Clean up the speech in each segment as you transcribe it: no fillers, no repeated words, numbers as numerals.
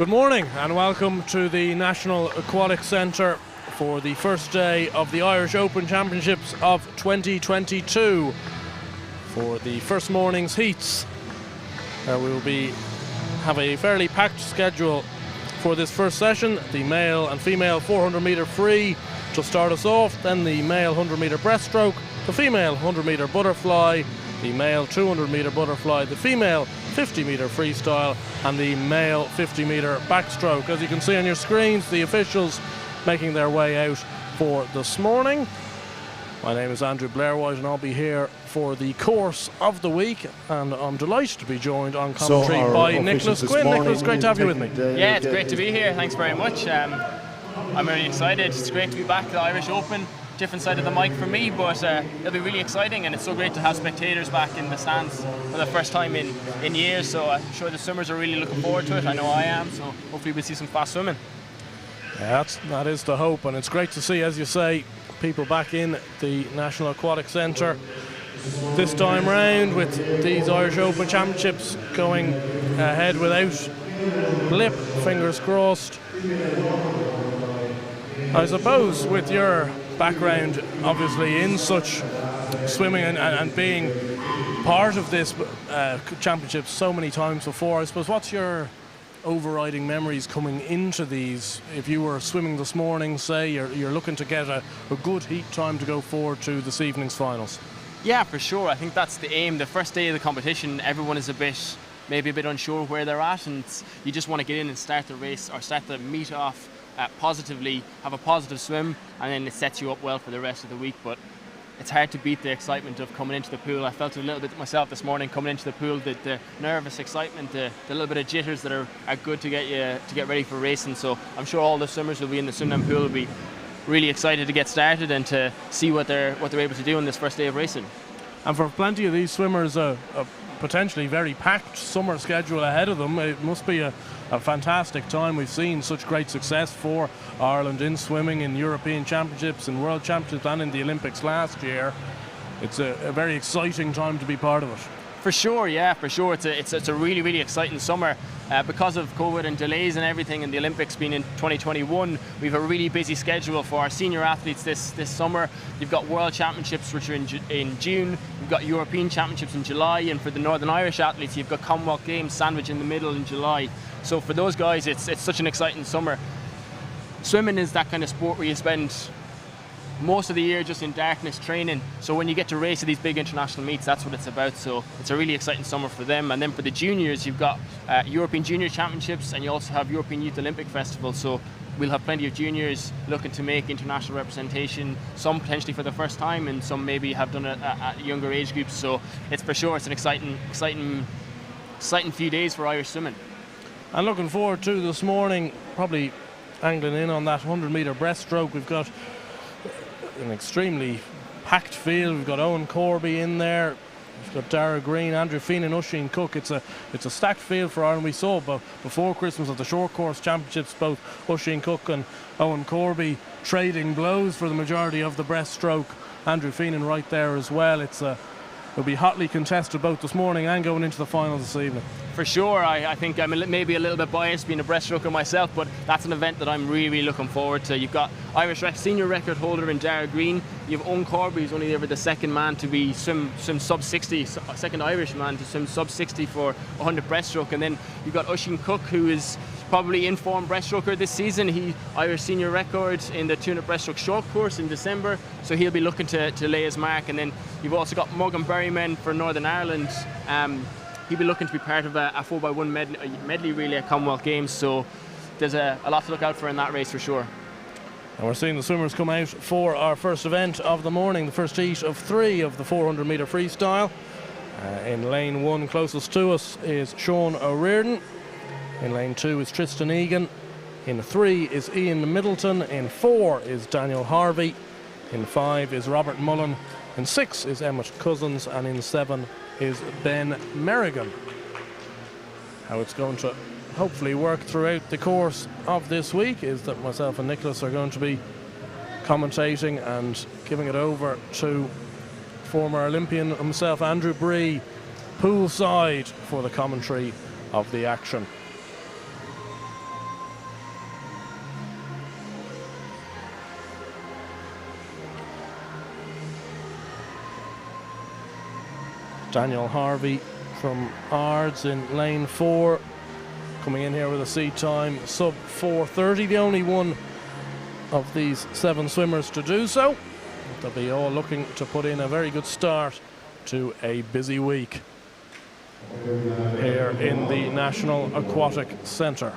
Good morning and welcome to the National Aquatic Centre for the first day of the Irish Open Championships of 2022. For the first morning's heats, we will have a fairly packed schedule for this first session. The male and female 400 metre free to start us off, then the male 100 metre breaststroke, the female 100 metre butterfly, the male 200 metre butterfly, the female 50 metre freestyle and the male 50 metre backstroke. As you can see on your screens, the officials making their way out for this morning. My name is Andrew Blair-White and I'll be here for the course of the week, and I'm delighted to be joined on commentary by Nicholas Quinn. Nicholas, great to have you with me. Yeah, it's great to be here. Thanks very much. I'm really excited. It's great to be back at the Irish Open. Different side of the mic for me, but it'll be really exciting, and it's so great to have spectators back in the stands for the first time in years. So I'm sure the swimmers are really looking forward to it. I know I am, so hopefully we'll see some fast swimming. Yeah, that is the hope, and it's great to see, as you say, people back in the National Aquatic Centre this time round with these Irish Open Championships going ahead without blip, fingers crossed. I suppose with your background obviously in such swimming and being part of this championship so many times before, I suppose what's your overriding memories coming into these? If you were swimming this morning, say you're looking to get a good heat time to go forward to this evening's finals. Yeah, for sure. I think that's the aim. The first day of the competition, everyone is maybe a bit unsure where they're at, and you just want to get in and start the race or start the meet off positively, have a positive swim, and then it sets you up well for the rest of the week. But it's hard to beat the excitement of coming into the pool. I felt it a little bit myself this morning coming into the pool, the nervous excitement, the little bit of jitters that are good to get ready for racing. So I'm sure all the swimmers will be in the swimming pool will be really excited to get started and to see what they're able to do in this first day of racing. And for plenty of these swimmers, a potentially very packed summer schedule ahead of them, it must be a fantastic time. We've seen such great success for Ireland in swimming in European Championships and World Championships and in the Olympics last year. It's a very exciting time to be part of it. For sure, yeah, for sure. It's a really, really exciting summer. Because of COVID and delays and everything, and the Olympics being in 2021, we have a really busy schedule for our senior athletes this summer. You've got World Championships, which are in June. You've got European Championships in July, and for the Northern Irish athletes, you've got Commonwealth Games sandwiched in the middle in July. So for those guys, it's such an exciting summer. Swimming is that kind of sport where you spend most of the year just in darkness training, so when you get to race at these big international meets, that's what it's about. So it's a really exciting summer for them. And then for the juniors, you've got European Junior Championships, and you also have European Youth Olympic Festival. So we'll have plenty of juniors looking to make international representation, some potentially for the first time, and some maybe have done it at younger age groups. So it's for sure, it's an exciting few days for Irish swimming. And looking forward to this morning, probably angling in on that 100 metre breaststroke. We've got an extremely packed field. We've got Owen Corby in there. We've got Dara Green, Andrew Feenan, Oisin Cook. It's a stacked field for Ireland. We saw before Christmas at the short course championships both Oisin Cook and Owen Corby trading blows for the majority of the breaststroke. Andrew Feenan right there as well. It'll be hotly contested both this morning and going into the finals this evening. For sure, I think I'm maybe a little bit biased being a breaststroker myself, but that's an event that I'm really looking forward to. You've got Irish senior record holder in Dara Green. You have Owen Corby, who's only ever the second man to be swim sub 60, second Irish man to swim sub 60 for 100 breaststroke. And then you've got Oisin Cook, who is probably in-form breaststroker this season. He Irish senior record in the 200 breaststroke short course in December, so he'll be looking to lay his mark. And then you've also got Morgan Berryman for Northern Ireland. He'll be looking to be part of a 4x1 medley relay at Commonwealth Games, so there's a lot to look out for in that race for sure. And we're seeing the swimmers come out for our first event of the morning, the first heat of 3 of the 400 metre freestyle. In lane 1 closest to us is Sean O'Riordan. In lane 2 is Tristan Egan. In 3 is Ian Middleton. In 4 is Daniel Harvey. In 5 is Robert Mullen. In 6 is Emmett Cousins. And in 7 is Ben Merrigan. How it's going to hopefully work throughout the course of this week is that myself and Nicholas are going to be commentating and giving it over to former Olympian himself, Andrew Bree, poolside for the commentary of the action. Daniel Harvey from Ards in lane 4, coming in here with a seat time sub 4:30, the only one of these 7 swimmers to do so. They'll be all looking to put in a very good start to a busy week here in the National Aquatic Centre.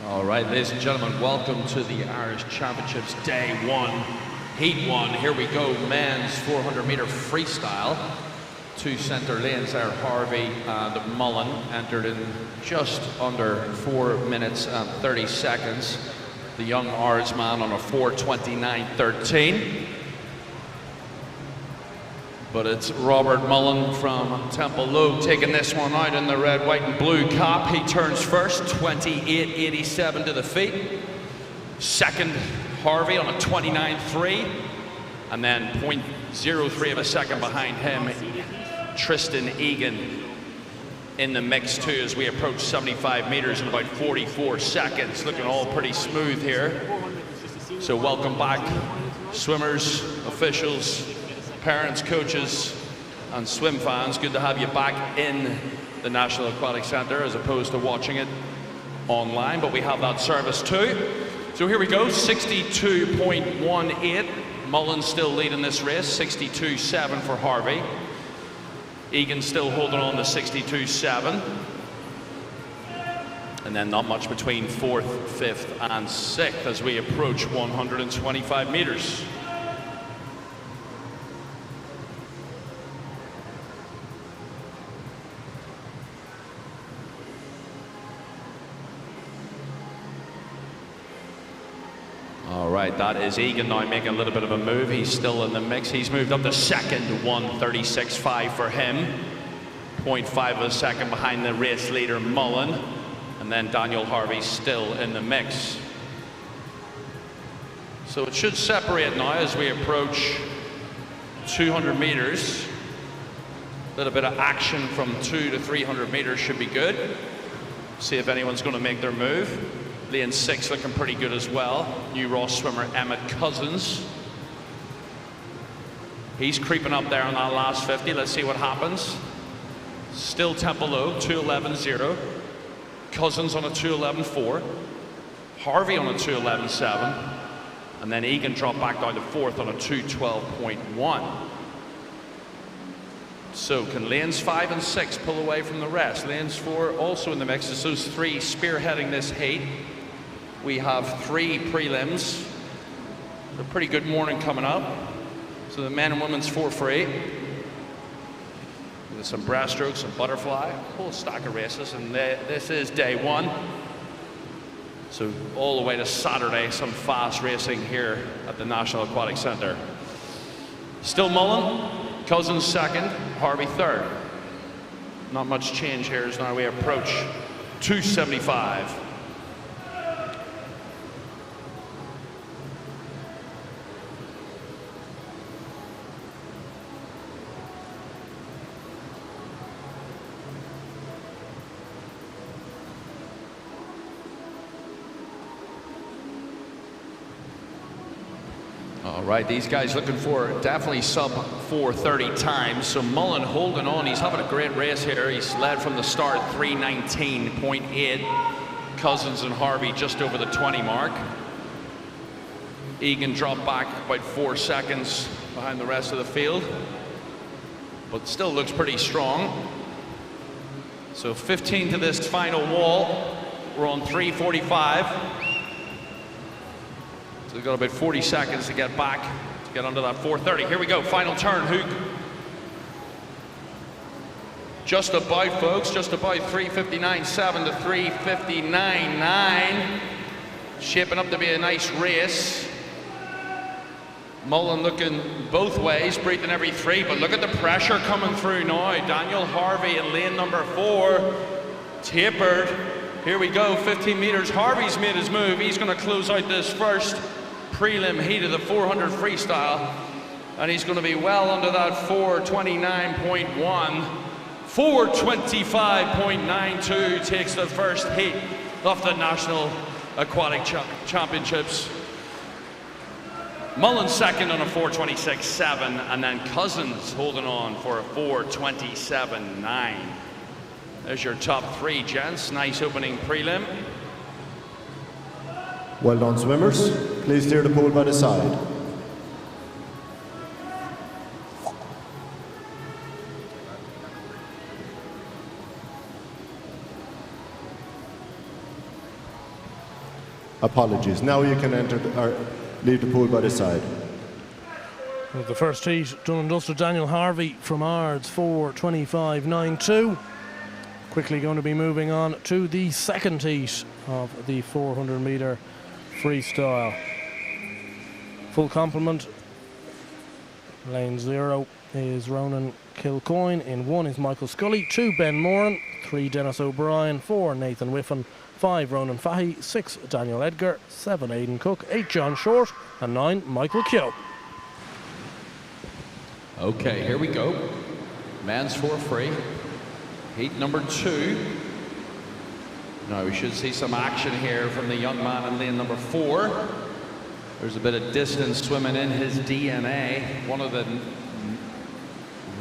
All right, ladies and gentlemen, welcome to the Irish Championships Day 1, Heat 1. Here we go, men's 400-meter freestyle. 2 centre lanes there, Harvey and Mullen, entered in just under 4 minutes and 30 seconds. The young Ardsman on a 4:29.13. But it's Robert Mullen from Temple Low taking this one out in the red, white and blue cap. He turns first, 28.87 to the feet. Second, Harvey on a 29.3. And then 0.03 of a second behind him, Tristan Egan in the mix too as we approach 75 meters in about 44 seconds. Looking all pretty smooth here. So welcome back, swimmers, officials, parents, coaches, and swim fans. Good to have you back in the National Aquatic Centre as opposed to watching it online, but we have that service too. So here we go, 62.18. Mullen still leading this race, 62.7 for Harvey. Egan still holding on to 62.7. And then not much between 4th, 5th, and 6th as we approach 125 meters. All right, that is Egan now making a little bit of a move. He's still in the mix. He's moved up to second, 1:36.5 for him. 0.5 of a second behind the race leader, Mullen. And then Daniel Harvey still in the mix. So it should separate now as we approach 200 meters. A little bit of action from 200 to 300 meters should be good. See if anyone's going to make their move. Lane 6 looking pretty good as well. New Ross swimmer Emmett Cousins. He's creeping up there on that last 50. Let's see what happens. Still Temple Low, 2:11.0. Cousins on a 2:11.4. Harvey on a 2:11.7. And then Egan dropped back down to 4th on a 2:12.1. So can lanes 5 and 6 pull away from the rest? Lanes 4 also in the mix. It's those 3 spearheading this heat. We have 3 prelims. A pretty good morning coming up. So the men and women's 4 free. With some breaststroke, some butterfly, a whole stack of races. And this is day 1. So all the way to Saturday, some fast racing here at the National Aquatic Centre. Still Mullen, Cousins second, Harvey third. Not much change here as now we approach 275. All right, these guys looking for definitely sub 4:30 times. So Mullen holding on. He's having a great race here. He's led from the start, 3:19.8. Cousins and Harvey just over the 20 mark. Egan dropped back about 4 seconds behind the rest of the field, but still looks pretty strong. So 15 to this final wall. We're on 3:45. We've got about 40 seconds to get back, to get under that 4:30. Here we go, final turn, Hook. Just about, folks, just about 3:59.7 to 3:59.9. Shaping up to be a nice race. Mullen looking both ways, breathing every 3, but look at the pressure coming through now. Daniel Harvey in lane number 4, tapered. Here we go, 15 meters. Harvey's made his move. He's going to close out this first prelim heat of the 400 freestyle. And he's going to be well under that 4:29.1. 4:25.92 takes the first heat of the National Aquatic Championships. Mullen second on a 4:26.7, and then Cousins holding on for a 4:27.9. There's your top three, gents. Nice opening prelim. Well done, swimmers. Please clear the pool by the side. Apologies. Now you can enter or leave the pool by the side. The first heat done and dusted. Daniel Harvey from Ards, 4:25.92. Quickly going to be moving on to the second heat of the 400 metre freestyle. Full complement. Lane 0 is Ronan Kilcoyne. In 1 is Michael Scully. 2 Ben Moran. 3 Dennis O'Brien. 4 Nathan Whiffen. 5 Ronan Fahy. 6 Daniel Edgar. 7 Aidan Cook. 8 John Short. And 9 Michael Keogh. Okay, here we go. Men's 4 free. Heat number 2. Now we should see some action here from the young man in lane number 4. There's a bit of distance swimming in his DNA. One of the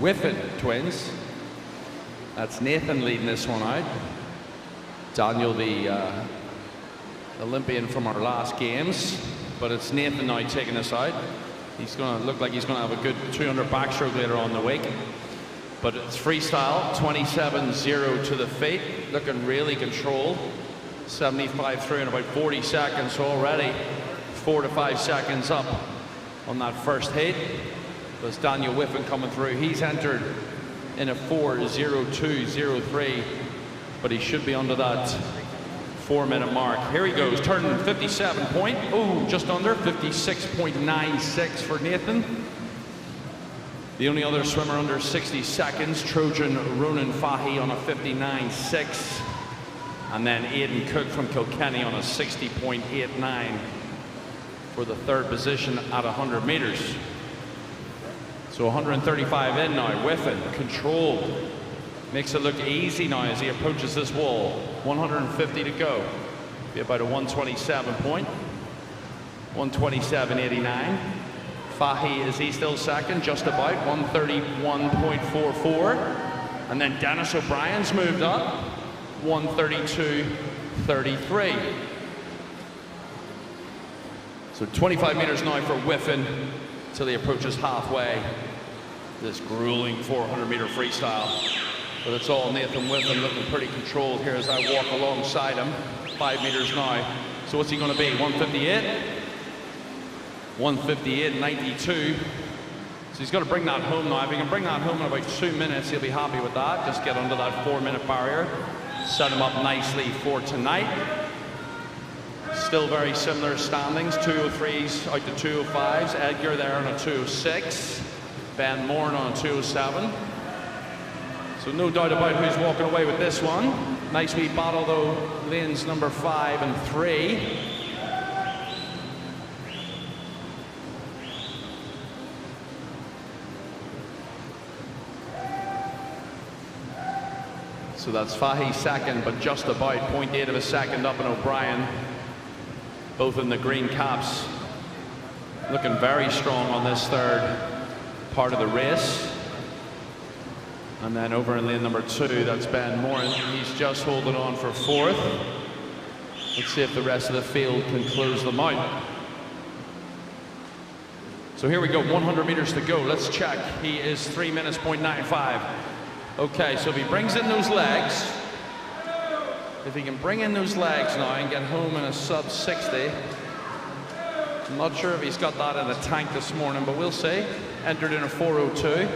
Whiffen twins. That's Nathan leading this one out. Daniel, the Olympian from our last games, but it's Nathan now taking this out. He's going to look like he's going to have a good 200 backstroke later on in the week. But it's freestyle, 27.0 to the feet, looking really controlled. 75 through in about 40 seconds, so already 4 to 5 seconds up on that first heat. There's Daniel Whiffen coming through. He's entered in a 4:02.03, but he should be under that 4-minute mark. Here he goes, turning 57 point. Oh, just under 56.96 for Nathan. The only other swimmer under 60 seconds, Trojan Ronan Fahy on a 59.6. And then Aidan Cook from Kilkenny on a 60.89 for the third position at 100 meters. So 135 in now, Whiffen, controlled. Makes it look easy now as he approaches this wall. 150 to go. Be about a 127 point. 127.89. Fahy, is he still second? Just about, 131.44. And then Dennis O'Brien's moved up, 132.33. So 25 meters now for Whiffen till he approaches halfway. This grueling 400 meter freestyle. But it's all Nathan Whiffen looking pretty controlled here as I walk alongside him. 5 meters now. So what's he going to be, 158? 158.92. So he's got to bring that home now. If he can bring that home in about 2 minutes, he'll be happy with that. Just get under that 4-minute barrier. Set him up nicely for tonight. Still very similar standings. 203s out to 205s. Edgar there on a 206. Ben Moran on a 207. So no doubt about who's walking away with this one. Nice wee battle though, lanes number 5 and 3. So that's Fahy second, but just about 0.8 of a second up in O'Brien. Both in the green caps. Looking very strong on this third part of the race. And then over in lane number 2, that's Ben Moran. He's just holding on for 4th. Let's see if the rest of the field can close them out. So here we go, 100 meters to go. Let's check. He is 3 minutes, 0.95. Okay, so if he brings in those legs, if he can bring in those legs now and get home in a sub 60, I'm not sure if he's got that in the tank this morning, but we'll see. Entered in a 4:02.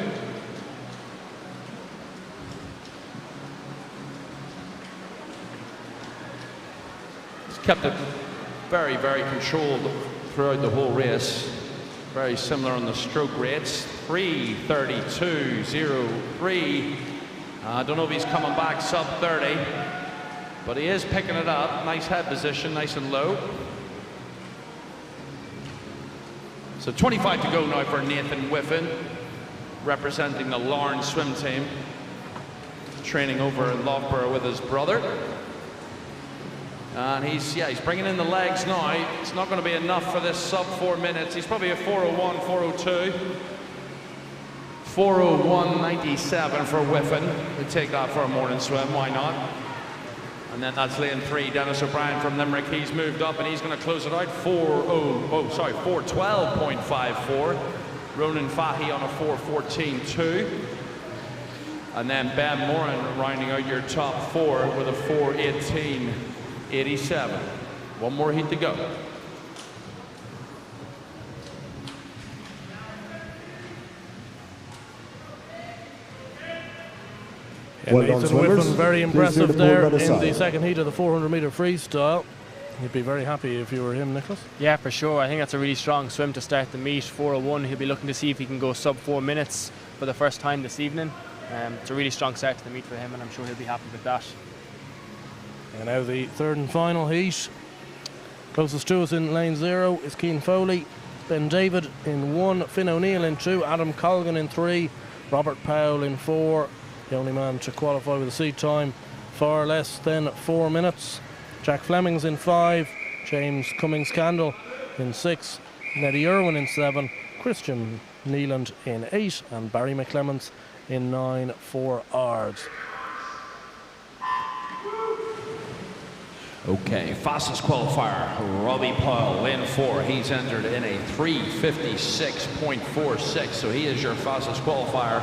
He's kept it very, very controlled throughout the whole race. Very similar on the stroke rates. 3:32.03. I don't know if he's coming back sub 30, but he is picking it up. Nice head position, nice and low. So 25 to go now for Nathan Whiffen, representing the Larne swim team, training over in Loughborough with his brother. And he's bringing in the legs now. It's not going to be enough for this sub 4 minutes. He's probably a 4:01, 4:02. 4:01.97 for Whiffen. We take that for a morning swim, why not? And then that's lane 3, Dennis O'Brien from Limerick. He's moved up and he's going to close it out. 4:12.54. Ronan Fahy on a 4:14.2. And then Ben Moran rounding out your top 4 with a 4:18.87. One more heat to go. Well done, Nathan swimmers. Whiffen, very Please impressive do the there pool by the in the side. second heat of the 400-metre freestyle. You'd be very happy if you were him, Nicholas. Yeah, for sure. I think that's a really strong swim to start the meet. 4:01. He'll be looking to see if he can go sub 4 minutes for the first time this evening. It's a really strong start to the meet for him, and I'm sure he'll be happy with that. And now the third and final heat. Closest to us in lane 0 is Cian Foley, Ben David in 1, Finn O'Neill in 2, Adam Colgan in 3, Robert Powell in 4, the only man to qualify with a seat time far less than 4 minutes. Jack Fleming's in 5, James Cummings-Candle in 6, Neddy Irwin in 7, Christian Neeland in 8, and Barry McClements in 9 for Ards. Okay, fastest qualifier, Robbie Powell, lane 4. He's entered in a 3:56.46, so he is your fastest qualifier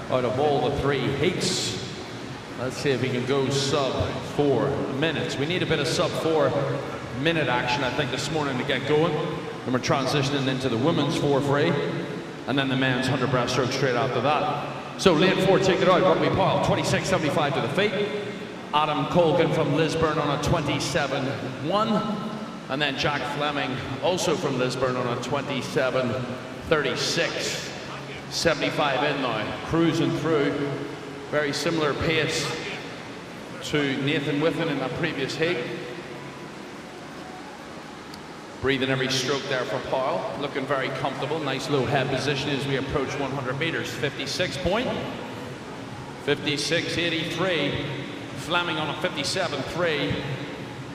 out of all the 3 heats. Let's see if he can go sub 4 minutes. We need a bit of sub 4 minute action, I think, this morning to get going. And we're transitioning into the women's 4 free, and then the men's 100 breaststroke straight after that. So lane 4, take it out, Robbie Powell, 26.75 to the feet. Adam Colgan from Lisburn on a 27.1, and then Jack Fleming also from Lisburn on a 27.36. 75 in now, cruising through. Very similar pace to Nathan Whiffen in that previous heat. Breathing every stroke there for Powell, looking very comfortable. Nice low head position as we approach 100 meters. 56.83. Fleming on a 57.3,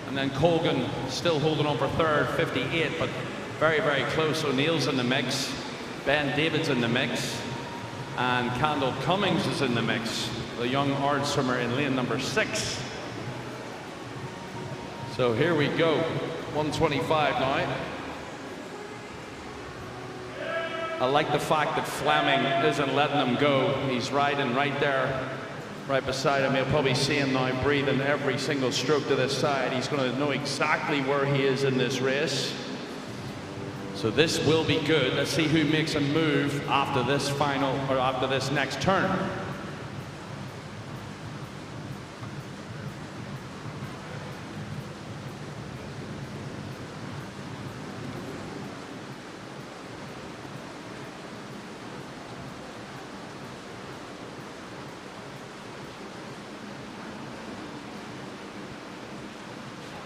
and then Colgan still holding on for third, 58, but very, very close. O'Neill's in the mix, Ben David's in the mix, and Candle Cummings is in the mix, the young Ard swimmer in lane number 6. So here we go, 125 now. I like the fact that Fleming isn't letting him go. He's riding right there, right beside him. You'll probably see him now breathing every single stroke to this side. He's going to know exactly where he is in this race. So this will be good. Let's see who makes a move after this final, or after this next turn.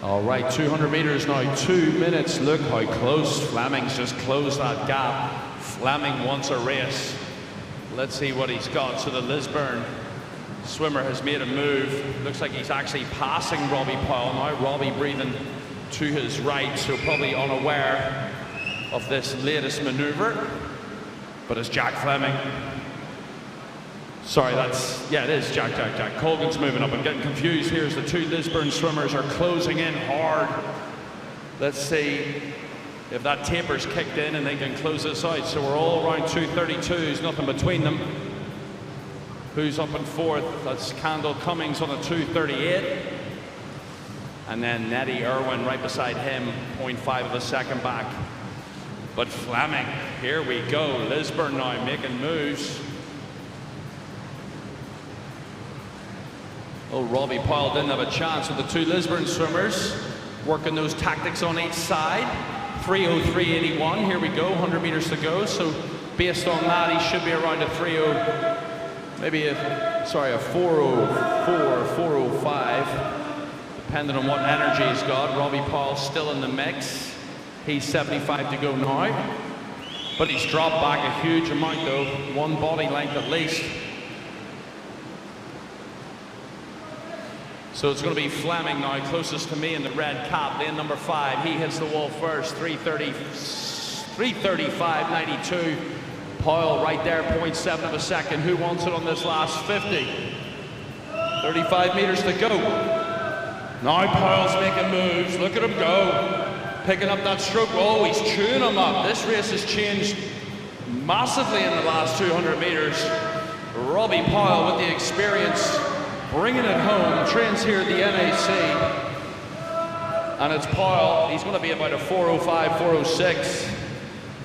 All right, 200 meters now, 2 minutes. Look how close. Fleming's just closed that gap. Fleming wants a race. Let's see what he's got. So the Lisburn swimmer has made a move. Looks like he's actually passing Robbie Powell now. Robbie breathing to his right, so probably unaware of this latest maneuver. But it's Jack Fleming. Sorry, it is Jack. Colgan's moving up. I'm getting confused here as the 2 Lisburn swimmers are closing in hard. Let's see if that taper's kicked in and they can close this out. So we're all around 2:32s, nothing between them. Who's up in 4th? That's Candle Cummings on a 2:38. And then Neddy Irwin right beside him, 0.5 of a second back. But Fleming, here we go. Lisburn now making moves. Oh, Robbie Powell didn't have a chance with the 2 Lisburn swimmers working those tactics on each side. 3:03.81. Here we go, 100 meters to go. So based on that, he should be around a 4:04, 4:05, depending on what energy he's got. Robbie Powell still in the mix. He's 75 to go now. But he's dropped back a huge amount though, one body length at least. So it's going to be Fleming now, closest to me in the red cap, lane number 5. He hits the wall first, 3:35.92. Powell right there, 0.7 of a second. Who wants it on this last 50? 35 meters to go. Now Powell's making moves. Look at him go. Picking up that stroke. Oh, he's chewing him up. This race has changed massively in the last 200 meters. Robbie Powell with the experience, bringing it home. Trains here at the NAC. And it's Powell. He's going to be about a 4:05, 4:06.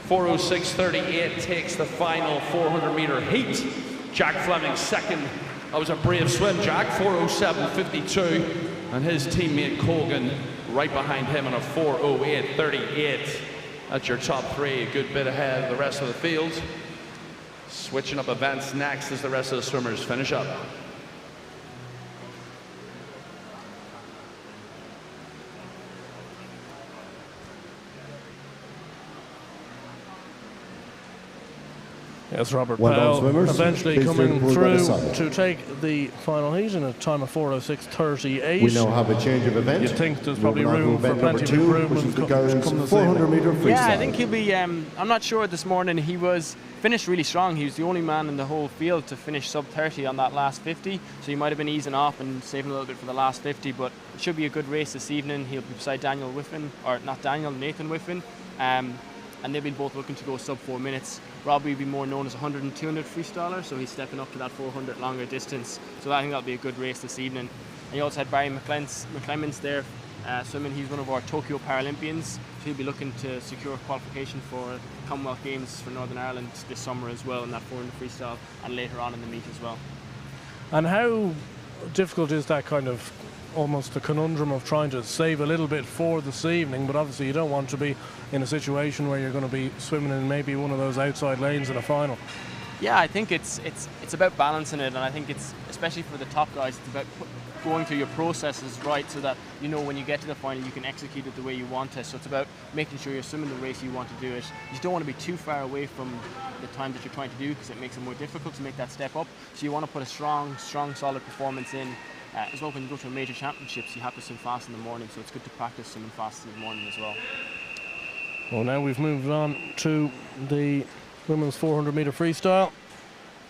4:06.38 takes the final 400 meter heat. Jack Fleming second. That was a brave swim, Jack. 4:07.52. And his teammate Colgan right behind him on a 4:08.38. That's your top 3, a good bit ahead of the rest of the field. Switching up events next as the rest of the swimmers finish up. Yes, Robert Well done, Powell swimmers. eventually Please coming do pull by the through side. to take the final heat in a time of 4:06.38. We now have a change of event. You'd think there's probably Moving on to room for event number plenty of 2, improvement which is the come girls' this 400 evening. meter freestyle. Yeah, I think he'll be. I'm not sure this morning. He was finished really strong. He was the only man in the whole field to finish sub 30 on that last 50. So he might have been easing off and saving a little bit for the last 50. But it should be a good race this evening. He'll be beside Daniel Whiffen, or not Daniel, Nathan Whiffen. And they've been both looking to go sub 4 minutes. Robbie will be more known as a 100 and 200 freestyler, so he's stepping up to that 400 longer distance. So I think that'll be a good race this evening. And you also had Barry McClemens there swimming. He's one of our Tokyo Paralympians, so he'll be looking to secure qualification for Commonwealth Games for Northern Ireland this summer as well in that 400 freestyle and later on in the meet as well. And how difficult is that kind of almost the conundrum of trying to save a little bit for this evening, but obviously you don't want to be in a situation where you're going to be swimming in maybe one of those outside lanes in a final. Yeah, I think it's about balancing it, and I think it's, especially for the top guys, it's about going through your processes right so that you know when you get to the final you can execute it the way you want it. So it's about making sure you're swimming the race you want to do it. You don't want to be too far away from the time that you're trying to do because it makes it more difficult to make that step up. So you want to put a strong, solid performance in. As well, when you go to a major championships, you have to swim fast in the morning, so it's good to practice swimming fast in the morning as well. Well, now we've moved on to the women's 400 metre freestyle.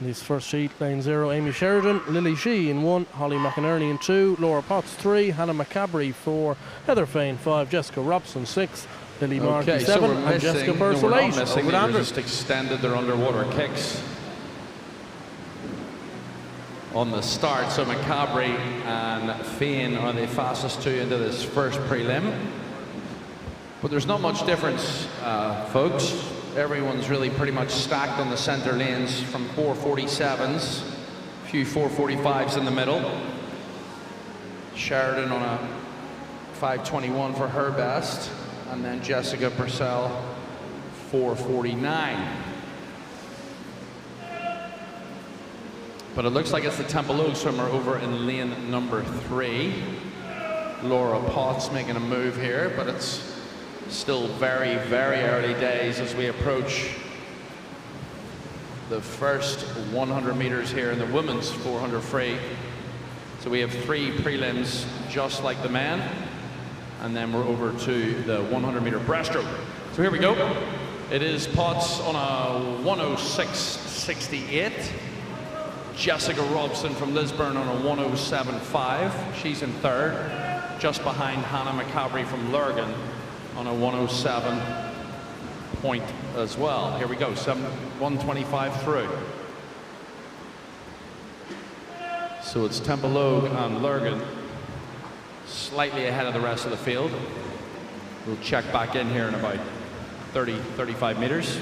This first heat, lane 0, Amy Sheridan, Lily Shee in 1, Holly McInerney in 2, Laura Potts 3, Hannah McCabery 4, Heather Fain 5, Jessica Robson 6, Lily Markey 7, and Jessica Purcell 8. Missing, they just extended their underwater kicks on the start. So McCabery and Fain are the fastest 2 into this first prelim. But there's not much difference, folks. Everyone's really pretty much stacked on the center lanes from 4:47s, a few 4:45s in the middle. Sheridan on a 5:21 for her best, and then Jessica Purcell 4:49. But it looks like it's the Temple Oak swimmer over in lane number 3. Laura Potts making a move here, but it's still very, very early days as we approach the first 100 meters here in the women's 400 free. So we have 3 prelims just like the men, and then we're over to the 100 meter breaststroke. So here we go. It is Potts on a 1:06.68. Jessica Robson from Lisburn on a 1:07.5. She's in 3rd, just behind Hannah McCabery from Lurgan on a 1:07 point as well. Here we go, 1:25 through. So it's Temple Oak and Lurgan slightly ahead of the rest of the field. We'll check back in here in about 35 meters.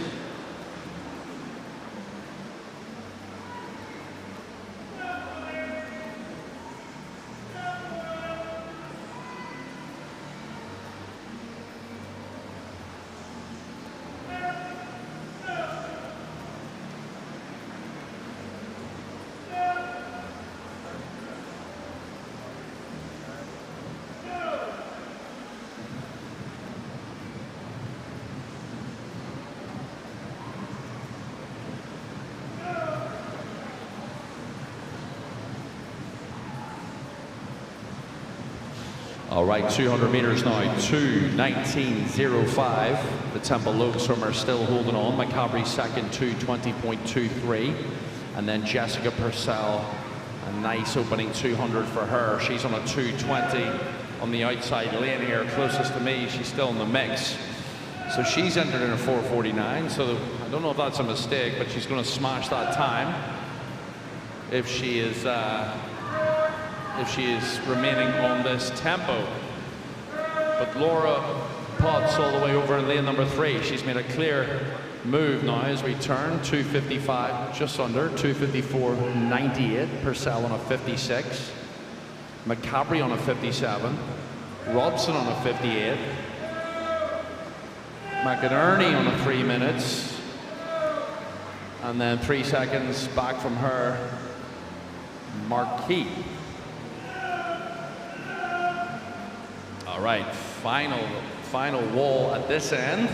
All right, 200 meters now, 2:19.05. The Temple Load swimmer still holding on. Macabre second, 2:20.23. And then Jessica Purcell, a nice opening 200 for her. She's on a 2:20 on the outside lane here, closest to me. She's still in the mix. So she's entered in a 4:49. So I don't know if that's a mistake, but she's going to smash that time if she is remaining on this tempo. But Laura Potts all the way over in lane number 3. She's made a clear move now as we turn. 2:55, just under 2:54.98. Purcell on a 56. Macabre on a 57. Robson on a 58. McInerney on a 3 minutes. And then 3 seconds back from her, Marquis. All right, final wall at this end.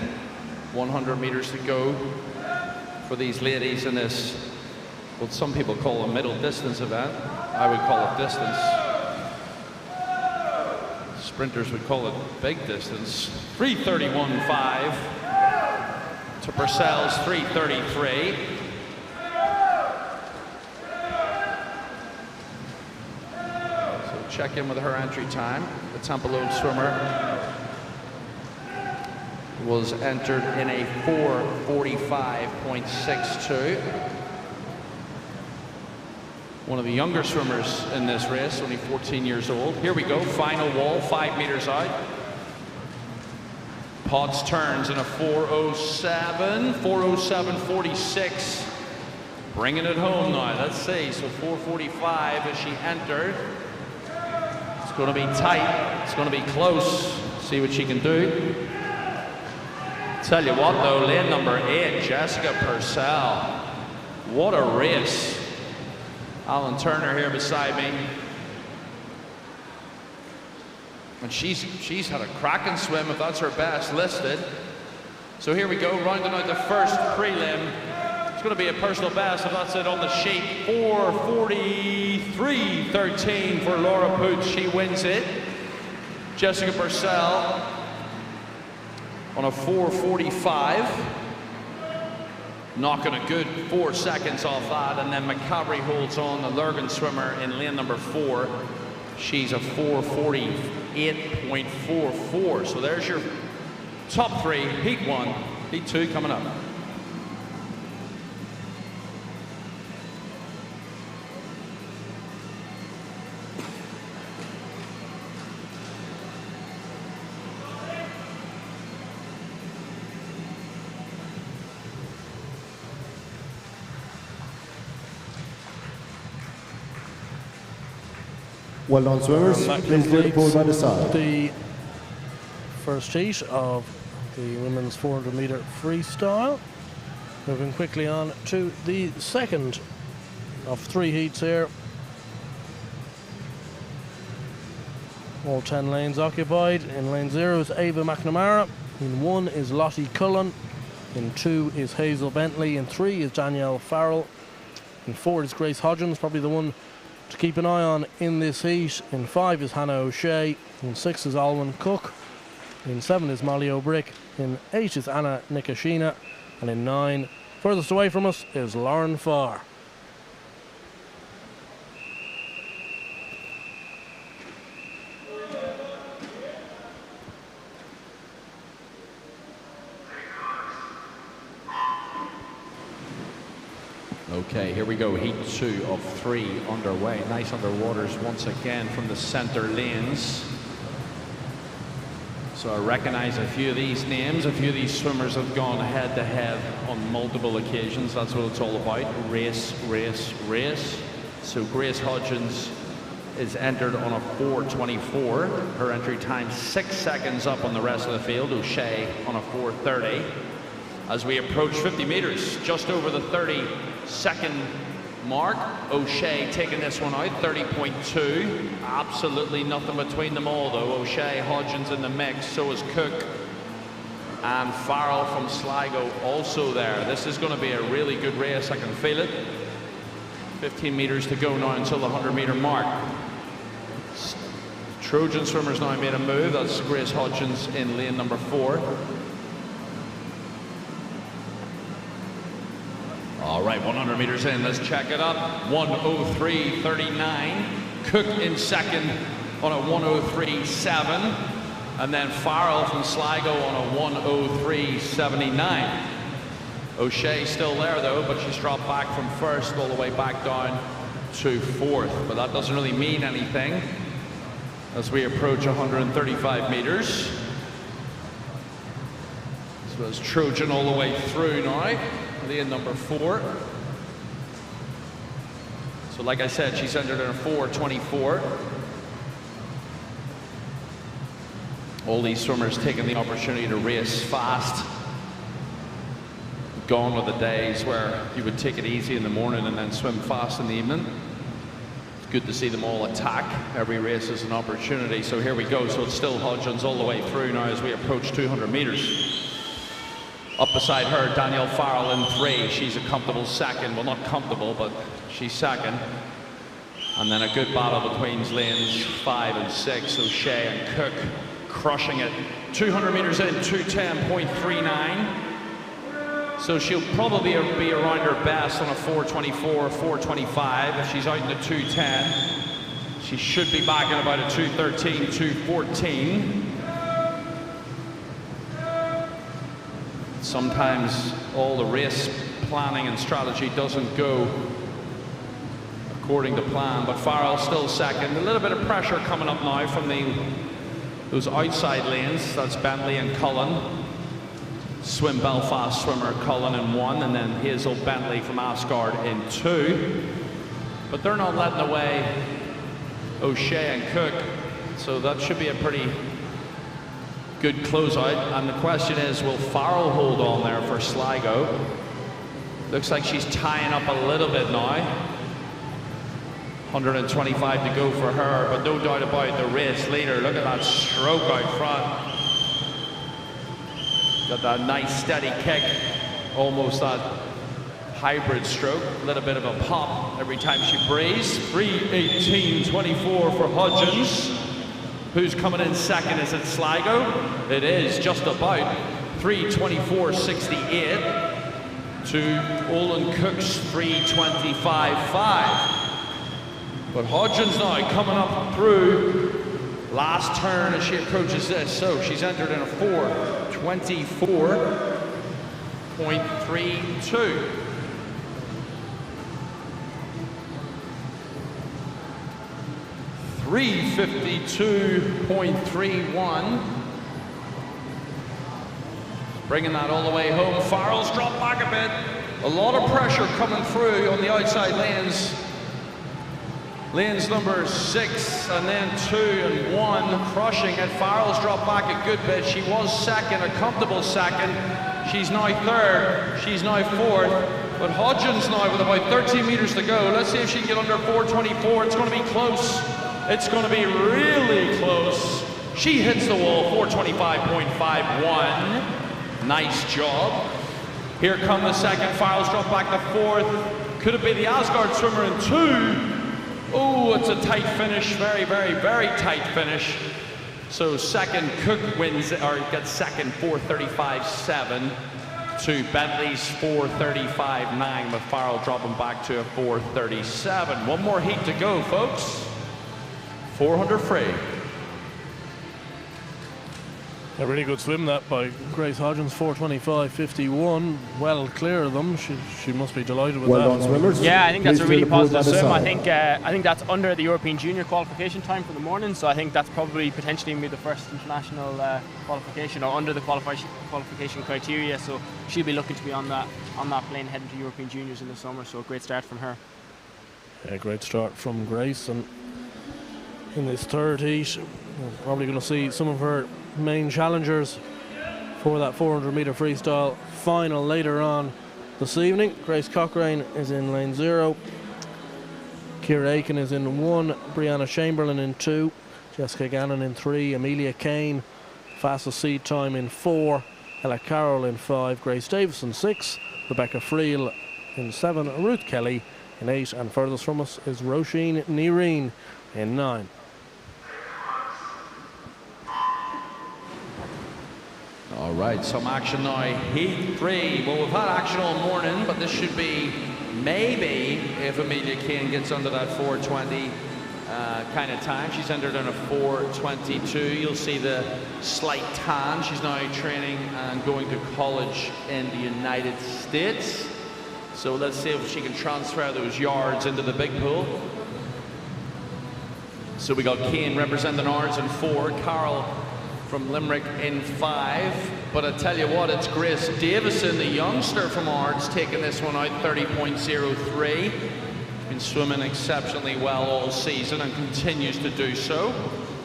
100 meters to go for these ladies in this, what some people call a middle distance event. I would call it distance. Sprinters would call it big distance. 3:31.5 to Purcell's 3:33. So check in with her entry time. The Temple Load swimmer was entered in a 4:45.62. One of the younger swimmers in this race, only 14 years old. Here we go, final wall, 5 meters out. Potts turns in a 4:07.46. Bringing it home now, let's see. So 4:45 as she entered. It's going to be tight, it's going to be close. See what she can do. Tell you what though, lane number 8, Jessica Purcell. What a race. Alan Turner here beside me. And she's had a cracking swim, if that's her best listed. So here we go, rounding out the first prelim. It's going to be a personal best, if that's it on the sheet. 4:43.13 for Laura Poots. She wins it. Jessica Purcell on a 4:45. Knocking a good 4 seconds off that, and then Macabre holds on, the Lurgan swimmer in lane number 4. She's a 4:48.44. So there's your top 3, heat 1, heat 2 coming up. Well done, swimmers. Please do the pool by the side. The first heat of the women's 400 meter freestyle. Moving quickly on to the second of 3 heats here. All 10 lanes occupied. In lane 0 is Ava McNamara. In 1 is Lottie Cullen. In 2 is Hazel Bentley. In 3 is Danielle Farrell. In 4 is Grace Hodgins, probably the one to keep an eye on in this heat. In 5 is Hannah O'Shea. In 6 is Alwyn Cook. In 7 is Molly O'Brick. In 8 is Anna Nikashina. And in 9, furthest away from us, is Lauren Farr. Okay, here we go, heat 2 of 3 underway. Nice underwaters once again from the center lanes. So I recognize a few of these names. A few of these swimmers have gone head to head on multiple occasions. That's what it's all about. Race, race, race. So Grace Hodgins is entered on a 4:24. Her entry time 6 seconds up on the rest of the field. O'Shea on a 4:30. As we approach 50 meters, just over the 30-second mark, O'Shea taking this one out, 30.2. Absolutely nothing between them all, though. O'Shea, Hodgins in the mix, so is Cook. And Farrell from Sligo also there. This is going to be a really good race, I can feel it. 15 meters to go now until the 100-meter mark. Trojan swimmers now made a move. That's Grace Hodgins in lane number 4. All right, 100 meters in. Let's check it up. 1:03.39. Cook in second on a 1:03.7. And then Farrell from Sligo on a 1:03.79. O'Shea still there though, but she's dropped back from first all the way back down to fourth. But that doesn't really mean anything as we approach 135 meters. So it's Trojan all the way through now, lane number 4. So like I said, she's entered in a 4:24. All these swimmers taking the opportunity to race fast. Gone are the days where you would take it easy in the morning and then swim fast in the evening. It's good to see them all attack. Every race is an opportunity. So here we go. So it's still Hodgins all the way through now as we approach 200 meters. Up beside her, Danielle Farrell in 3. She's a comfortable second. Well, not comfortable, but she's second. And then a good battle between lanes 5 and 6. O'Shea and Cook crushing it. 200 meters in, 2:10.39. So she'll probably be around her best on a 4:24, 4:25. If she's out in the 2:10, she should be back in about a 2:13, 2:14. Sometimes all the race planning and strategy doesn't go according to plan, but Farrell still second. A little bit of pressure coming up now from those outside lanes. That's Bentley and Cullen. Swim Belfast swimmer Cullen in 1, and then Hazel Bentley from Asgard in 2. But they're not letting away O'Shea and Cook, so that should be a pretty good closeout. And the question is, will Farrell hold on there for Sligo? Looks like she's tying up a little bit now. 125 to go for her, but no doubt about the race leader. Look at that stroke out front. Got that nice steady kick, almost that hybrid stroke. A little bit of a pop every time she breathes. 3:18.24 for Hodgins. Who's coming in second? Is it Sligo? It is, just about. 3:24.68 to Olin Cook's 3:25.5. But Hodgins now coming up through last turn as she approaches this. So she's entered in a 4:24.32. $3:52.31. Bringing that all the way home. Farrell's dropped back a bit. A lot of pressure coming through on the outside lanes. Lanes number 6 and then 2 and 1, crushing it. Farrell's dropped back a good bit. She was second, a comfortable second. She's now third. She's now fourth. But Hodgins now with about 13 meters to go. Let's see if she can get under 4:24. It's going to be close. It's going to be really close. She hits the wall, 4:25.51. Nice job. Here come the second. Farrell's dropped back to fourth. Could it be the Asgard swimmer in 2? Oh, it's a tight finish. Very, very, very tight finish. So second, Cook wins, or gets second, 4:35.7 to Bentley's 4:35.9, with Farrell dropping back to a 4:37. One more heat to go, folks. 400 free. A really good swim that by Grace Hodgins, 4:25.51. Well clear of them. She must be delighted with Well that. done, swimmers. Yeah, I think that's a really positive swim. I think. think that's under the European Junior qualification time for the morning, so I think that's probably potentially going to be the first international qualification, or under the qualification criteria. So she'll be looking to be on that plane heading to European Juniors in the summer. So a great start from her. Yeah, great start from Grace, and in this third heat, we're probably going to see some of her main challengers for that 400-meter freestyle final later on this evening. Grace Cochrane is in lane 0. Ciara Aiken is in 1. Brianna Chamberlain in 2. Jessica Gannon in 3. Amelia Kane, fastest seed time, in 4. Ella Carroll in 5. Grace Davis in 6. Rebecca Friel in 7. Ruth Kelly in 8. And furthest from us is Roisin Nireen in 9. All right, some action now. Heat 3. Well, we've had action all morning, but this should be maybe if Amelia Kane gets under that 4:20 kind of time. She's entered in a 4:22. You'll see the slight tan. She's now training and going to college in the United States. So let's see if she can transfer those yards into the big pool. So we got Kane representing ours in 4, Carol from Limerick in 5. But I tell you what, it's Grace Davison, the youngster from Ards, taking this one out 30.03. Been swimming exceptionally well all season and continues to do so.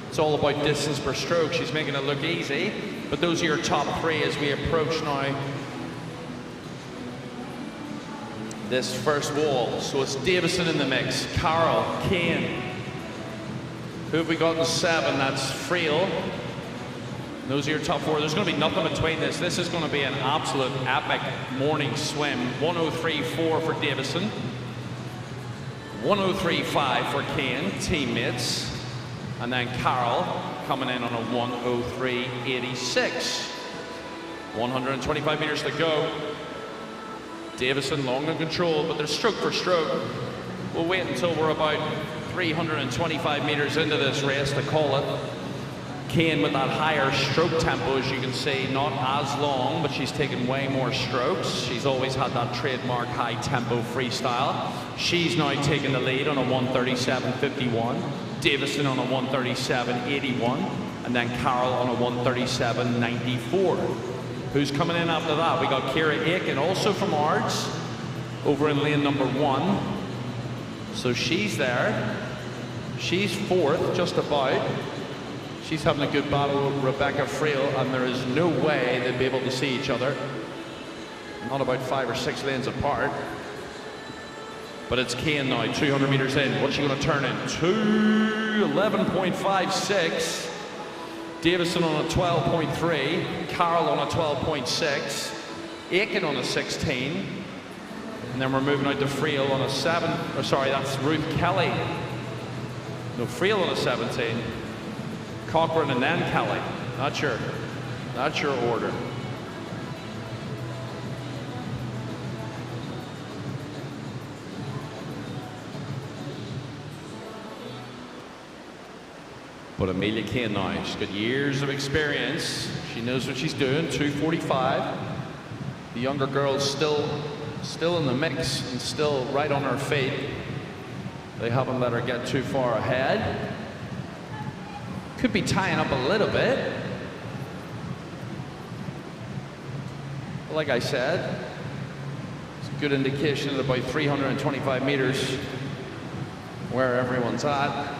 It's all about distance per stroke. She's making it look easy. But those are your top 3 as we approach now this first wall. So it's Davison in the mix, Carol, Kane. Who have we got in 7? That's Friel. Those are your top 4. There's going to be nothing between this. This is going to be an absolute epic morning swim. 103.4 for Davison. 103.5 for Kane, teammates. And then Carol coming in on a 103.86. 125 meters to go. Davison long and controlled, but they're stroke for stroke. We'll wait until we're about 325 meters into this race to call it. Kane with that higher stroke tempo, as you can see, not as long, but she's taken way more strokes. She's always had that trademark high tempo freestyle. She's now taking the lead on a 137.51. Davison on a 137.81, and then Carol on a 137.94. Who's coming in after that? We got Ciara Aiken, also from Ards, over in lane number 1. So she's there. She's 4th, just about. She's having a good battle with Rebecca Friel, and there is no way they'd be able to see each other. Not about 5 or 6 lanes apart. But it's Kane now, 200 meters in. What's she going to turn in? 2:11.56. Davison on a 12.3. Carol on a 12.6. Aiken on a 16. And then we're moving out to Friel on a 7. Oh, sorry, that's Ruth Kelly. No, Friel on a 17. Cochrane and then Kelly. That's your order. But Amelia Kane now, she's got years of experience. She knows what she's doing. 2:45. The younger girl's still in the mix and still right on her feet. They haven't let her get too far ahead. Could be tying up a little bit. But like I said, it's a good indication at about 325 meters where everyone's at.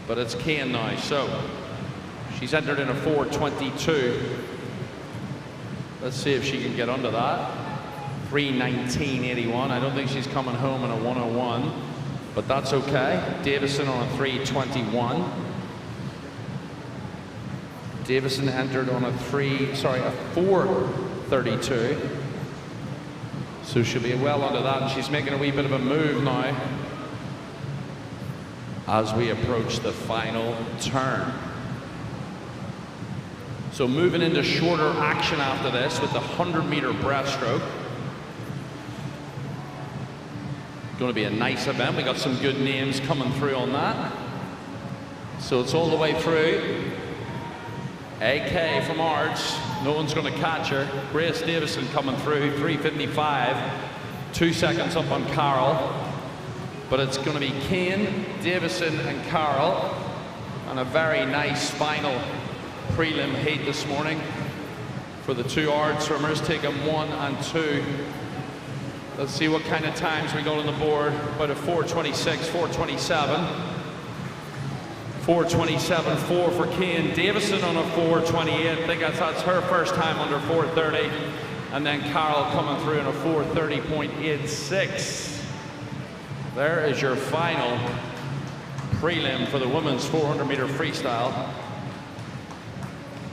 But it's Kane now, so she's entered in a 4:22. Let's see if she can get under that. 3:19.81. I don't think she's coming home in a 1:01, but that's okay. Davison on a 3:21. Davison entered on a 4:32. So she'll be well under that, and she's making a wee bit of a move now as we approach the final turn. So moving into shorter action after this with the 100-meter breaststroke. Going to be a nice event. We got some good names coming through on that. So it's all the way through. AK from Ards, no one's going to catch her. Grace Davison coming through, 3:55, 2 seconds up on Carol. But it's going to be Kane, Davison and Carol, and a very nice final prelim heat this morning for the 2 Ards swimmers, taking 1 and 2. Let's see what kind of times we got on the board. About a 4:26, 4:27. 4:27.4 for Kane. Davison on a 4:28. I think that's her first time under 4:30. And then Carol coming through in a 4:30.86. There is your final prelim for the women's 400-meter freestyle.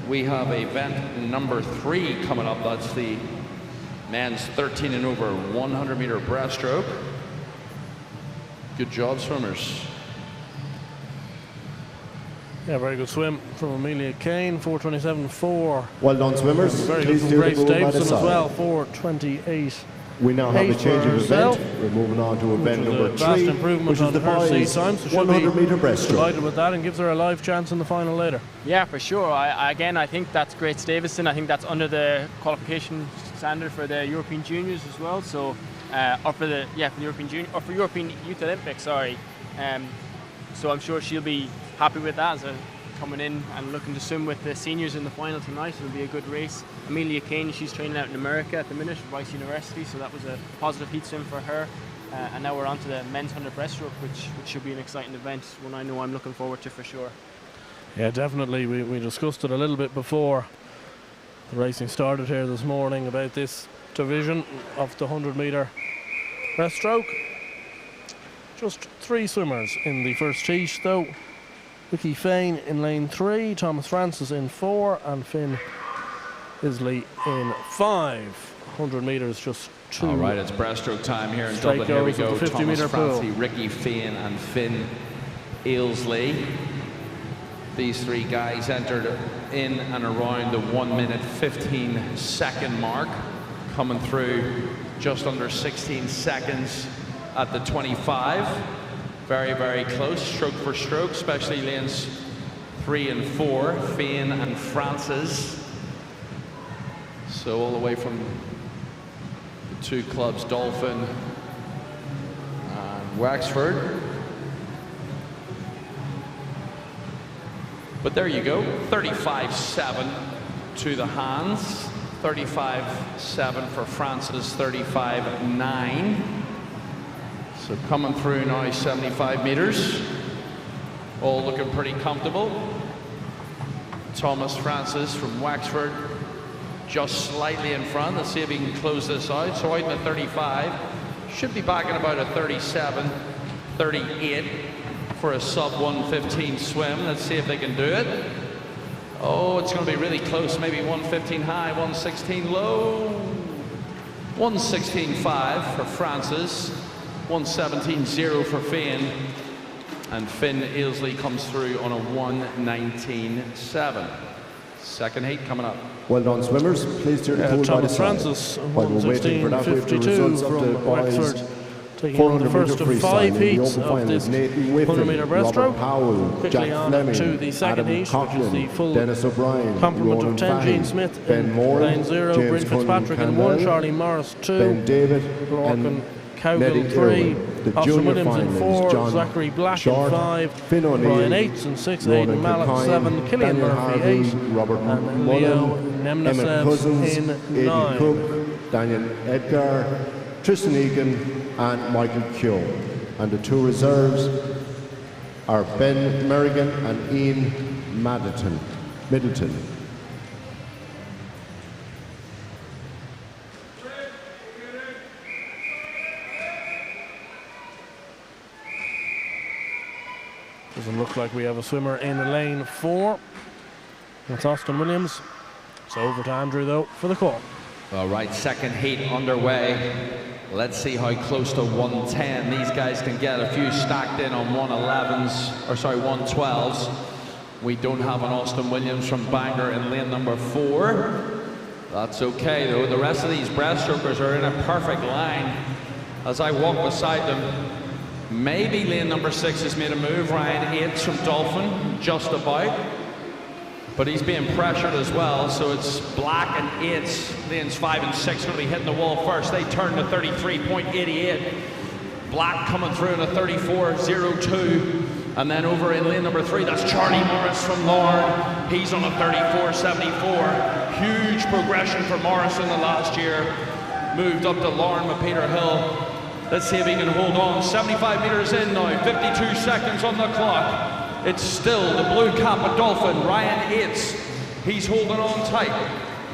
We have event number 3 coming up. That's the men's 13 and over 100-meter breaststroke. Good job, swimmers. Yeah, very good swim from Amelia Kane, 4:27.4. Well done, swimmers. Very Please good from steer the Grace pool by the Davison as side. well, 4:28. We now have a Eight change for of herself, event. We're moving on to event which was number a vast 3, improvement which is on the her seed boys' time, so she'll 100-meter be breaststroke. delighted with that and gives her a live chance in the final later. Yeah, for sure. I think that's Grace Davison. I think that's under the qualification standard for the European Juniors as well. So, or for the European Junior or for European Youth Olympics. Sorry. So I'm sure she'll be happy with that as a coming in and looking to swim with the seniors in the final tonight. It'll be a good race. Amelia Kane, she's training out in America at the minute at Rice University, so that was a positive heat swim for her. And now we're on to the men's 100 breaststroke, which should be an exciting event, one I know I'm looking forward to for sure. Yeah, definitely. We discussed it a little bit before the racing started here this morning about this division of the 100-meter breaststroke. Just 3 swimmers in the first heat though. Vicky Fain in lane 3, Thomas Francis in 4, and Finn Isley in 5. 100 metres, just 2. All right, it's breaststroke time here in Straight Dublin. Here we goes of go. the 50 Thomas metre pool. Francie, Ricky Fain and Finn Ailsley. These 3 guys entered in and around the 1-minute 15-second mark, coming through just under 16 seconds at the 25. Very, very close, stroke for stroke, especially lanes 3 and 4, Fain and Francis. So all the way from the 2 clubs, Dolphin and Wexford. But there you go, 35.7 to the hands, 35.7 for Francis, 35.9. So coming through now 75 meters, all looking pretty comfortable. Thomas Francis from Wexford just slightly in front. Let's see if he can close this out. So out in the 35, should be back in about a 37, 38 for a sub 1:15 swim. Let's see if they can do it. Oh, it's going to be really close. Maybe 1:15 high, 1:16 low. 1:16.5 for Francis. 1:17.0 for Fain, and Finn Ailsley comes through on a 1:19.7. Second heat coming up. Well done, swimmers. Please steer the pool by the Thomas side. Francis, While we're waiting for that, we have the results 1:16.52 of the from boys' Wexford, taking on the 400 first metre of 5 freestyle. In the heats open of final this is Nathan Whiffen, 100-metre breaststroke. Robert Powell, Quickly Jack on Fleming, to the second Adam heat, which is Coughlin, the full Dennis O'Brien, complement Ronan of 10, Fahey, Gene Smith Ben in Moore, lane 0, James Bryn Fitzpatrick in 1, Cundell, Charlie Morris 2, Ben David, Lorcan and Cowgill Neddy 3, Irwin. The Austin junior Williams in finalists, 4, John Zachary Black Short, in 5, Finn O'Neill, Brian 8 and 6, Ronan Aidan Mallet Kilcoyne, 7, Killian Daniel Murphy Harvey, 8, Robert and Leo Mullen, Emmett Nemnesevs Cousins, in Aidan 9. Cook, Daniel Edgar, Tristan Egan, and Michael Keogh. And the 2 reserves are Ben Merrigan and Ian Middleton. Doesn't look like we have a swimmer in lane 4. That's Austin Williams. It's over to Andrew though for the call. All right, second heat underway. Let's see how close to 110 these guys can get. A few stacked in on 111s, or sorry, 112s. We don't have an Austin Williams from Bangor in lane number 4. That's okay though. The rest of these breaststrokers are in a perfect line. As I walk beside them, maybe lane number 6 has made a move. Ryan Yates from Dolphin, just about. But he's being pressured as well, so it's Black and Yates, lanes 5 and 6, going to be hitting the wall first. They turn to 33.88. Black coming through in a 34.02. And then over in lane number 3, that's Charlie Morris from Lorne. He's on a 34.74. Huge progression for Morris in the last year. Moved up to Lorne with Peter Hill. Let's see if he can hold on. 75 meters in now, 52 seconds on the clock. It's still the blue cap of Dolphin, Ryan Yates. He's holding on tight.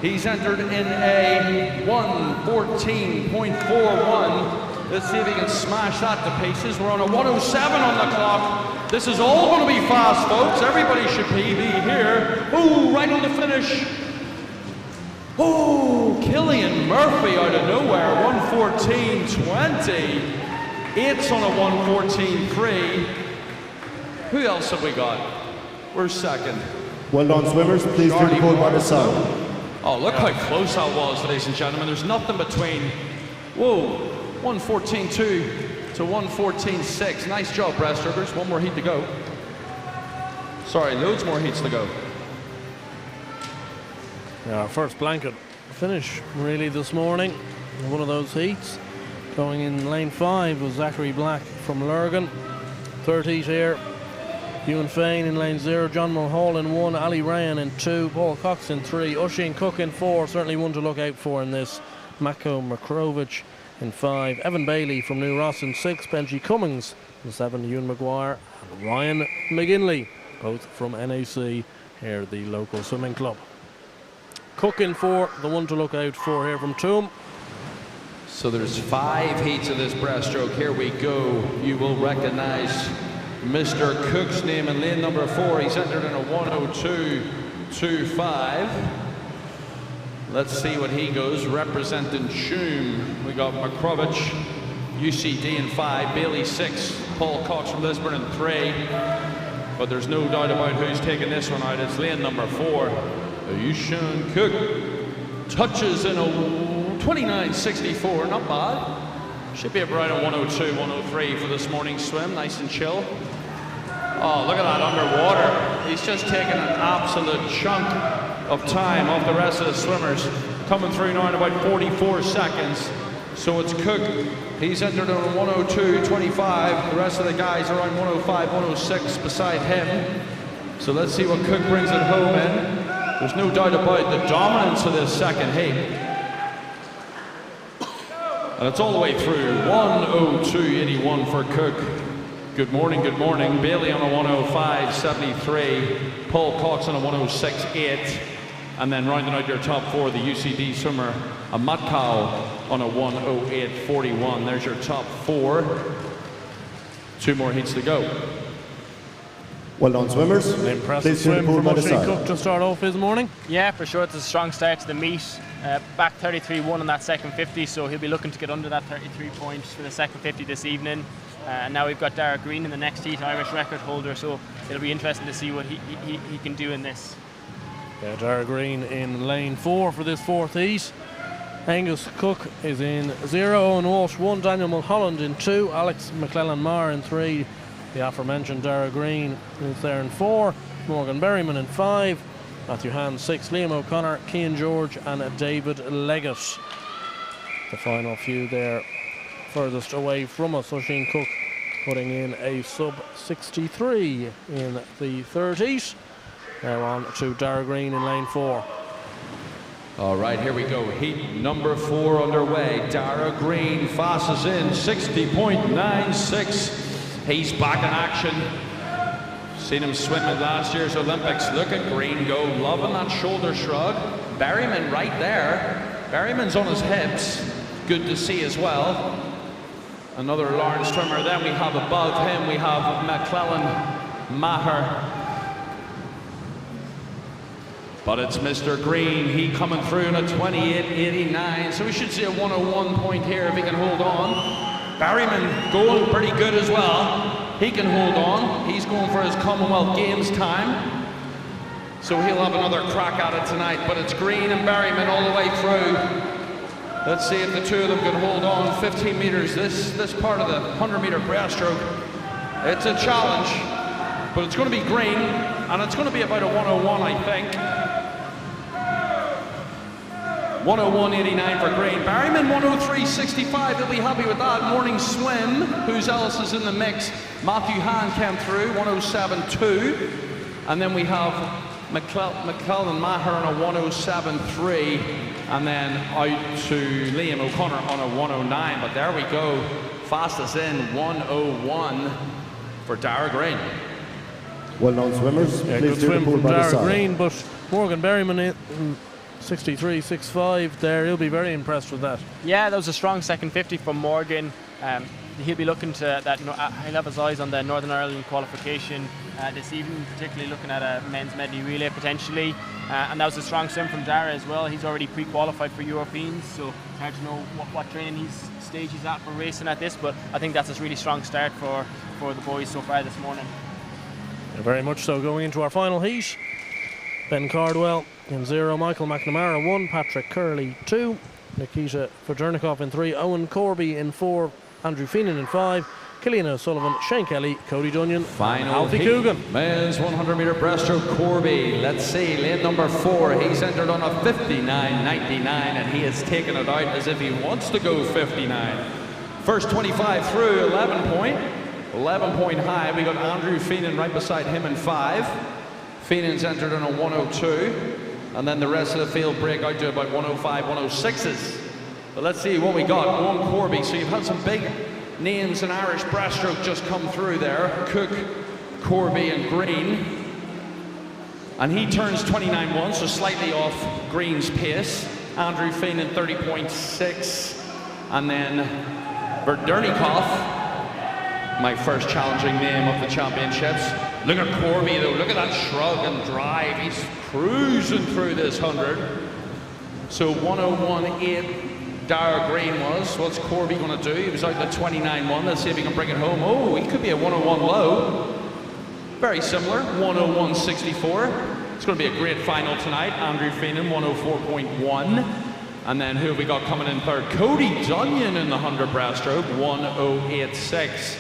He's entered in a 1:14.41. Let's see if he can smash that to pieces. We're on a 1:07 on the clock. This is all going to be fast, folks. Everybody should be here. Ooh, right on the finish. Oh, Killian Murphy out of nowhere, 1:14.20. Yates on a 1:14.3. Who else have we got? We're second. Well done, swimmers. Please do the pool by the side. Oh, look how close that was, ladies and gentlemen. There's nothing between, whoa, 1:14.2 to 1:14.6. Nice job, breaststrokers. One more heat to go. Sorry, loads more heats to go. Yeah, our first blanket finish really this morning. One of those heats. Going in lane 5 was Zachary Black from Lurgan. Third heat here. Ewan Fain in lane 0, John Mulhall in 1, Ali Ryan in 2, Paul Cox in 3, Oisin Cook in 4, certainly one to look out for in this. Mako Makrovich in 5, Evan Bailey from New Ross in 6, Benji Cummings in 7, Ewan Maguire and Ryan McGinley, both from NAC here at the local swimming club. Cook in 4, the one to look out for here from Toom. So there's 5 heats of this breaststroke. Here we go. You will recognize Mr. Cook's name in lane number 4. He's entered in a 1:02.25. Let's see what he goes. Representing Shoom, we got Makrovich, UCD in 5, Bailey 6, Paul Cox from Lisburn in 3. But there's no doubt about who's taking this one out. It's lane number 4. Oisin Cook touches in a 29.64. Not bad. Should be around a 1:02, 1:03 for this morning's swim. Nice and chill. Oh, look at that underwater. He's just taking an absolute chunk of time off the rest of the swimmers. Coming through now in about 44 seconds. So it's Cook. He's entered on a 1:02.25. The rest of the guys are around 1:05, 1:06 beside him. So let's see what Cook brings it home in. There's no doubt about the dominance of this second heat. And it's all the way through. 1:02.81 for Cook. Good morning, good morning. Bailey on a 1:05.73. Paul Cox on a 1:06.8. And then rounding out your top 4, the UCD swimmer, a Matt Cow on a 1:08.41. There's your top 4. 2 more heats to go. Well done, swimmers. An impressive Please do the swim pool from by the Oisin side. Cook to start off his morning. Yeah, for sure. It's a strong start to the meet. Back 33.1 on that second 50, so he'll be looking to get under that 33 points for the second 50 this evening. And now we've got Dara Green in the next heat, Irish record holder, so it'll be interesting to see what he can do in this. Yeah, Dara Green in lane 4 for this 4th heat. Angus Cook is in 0, Owen Walsh 1, Daniel Mulholland in 2, Alex McClellan-Marr in 3, the aforementioned Dara Green is there in 4, Morgan Berryman in 5, Matthew Hand 6, Liam O'Connor, Cian George and David Leggett. The final few there furthest away from us. Oisin Cook putting in a sub 63 in the 3rd heat. Now on to Dara Green in lane 4. All right, here we go. Heat number 4 underway. Dara Green fastest in 60.96. He's back in action. Seen him swim at last year's Olympics. Look at Green go, loving that shoulder shrug. Berryman right there. Berryman's on his hips. Good to see as well. Another Lawrence swimmer. Then we have above him, we have McClellan-Maher. But it's Mr. Green. He coming through in a 28.89. So we should see a 1:01 point here if he can hold on. Berryman going pretty good as well. He can hold on. He's going for his Commonwealth Games time. So he'll have another crack at it tonight. But it's Green and Berryman all the way through. Let's see if the two of them can hold on. 15 meters, this part of the 100-meter breaststroke. It's a challenge, but it's going to be Green, and it's going to be about a 1:01, I think. 1:01.89 for Green. Berryman 1:03.65. He'll be happy with that. Morning swim. Who's else is in the mix? Matthew Hand came through 1:07.2, and then we have McClellan-Maher on a 1:07.3, and then out to Liam O'Connor on a 1:09. But there we go. Fastest in 1:01 for Dara Green. Well done, swimmers. Yeah, Please good do the swim pool from by the Dara side. Green, but Morgan Berryman in 63.65 there. He'll be very impressed with that. Yeah, that was a strong second 50 from Morgan. He'll be looking to that. He'll have his eyes on the Northern Ireland qualification this evening, particularly looking at a men's medley relay potentially. And that was a strong swim from Dara as well. He's already pre-qualified for Europeans, so it's hard to know what training stage he's at for racing at this. But I think that's a really strong start for the boys so far this morning. Very much so. Going into our final heat, Ben Cardwell in 0, Michael McNamara 1, Patrick Curley 2, Nikita Fedornikov in 3, Owen Corby in 4, Andrew Feenan in 5, Killian O'Sullivan, Shane Kelly, Cody Dunyan, Final Alfie heat. Coogan. Men's 100 metre breaststroke, Corby. Let's see, lane number 4. He's entered on a 59.99 and he has taken it out as if he wants to go 59. First 25 through, 11 point high. We got Andrew Feenan right beside him in 5. Feenan's entered on a 102. And then the rest of the field break out to about 105, 106s. But let's see what we got. Owen Corby. So you've had some big names in Irish breaststroke just come through there. Cook, Corby and Green. And he turns 29.1, so slightly off Green's pace. Andrew Feenan 30.6. And then Fedornikov, my first challenging name of the championships. Look at Corby though, look at that shrug and drive. He's cruising through this 100. So 101.8. Dara Green was. What's Corby going to do? He was out at 29.1. Let's see if he can bring it home. Oh, he could be a 101 low. Very similar, 101.64. It's going to be a great final tonight. Andrew Feenan, 104.1. And then who have we got coming in third? Cody Dunyan in the 100 breaststroke, 108.6.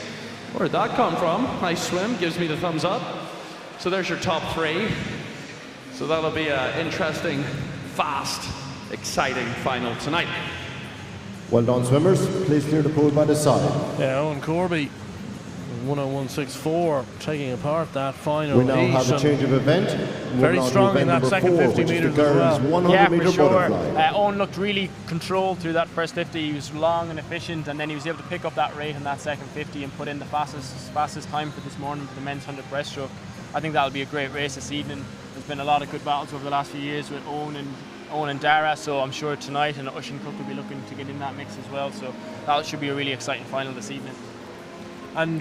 Where did that come from? Nice swim, gives me the thumbs up. So there's your top 3. So that'll be an interesting, fast, exciting final tonight. Well done, swimmers. Please clear the pool by the side. Yeah, Owen Corby, 101.64, taking apart that final We now heat. have a change of event. Very strong in that second 50 metres as well. 100 Yeah, for metre sure. butterfly. Owen looked really controlled through that first 50. He was long and efficient, and then he was able to pick up that rate in that second 50 and put in the fastest time for this morning for the men's 100 breaststroke. I think that'll be a great race this evening. There's been a lot of good battles over the last few years with Owen and Dara, so I'm sure tonight and Ushin Cook will be looking to get in that mix as well. So that should be a really exciting final this evening. And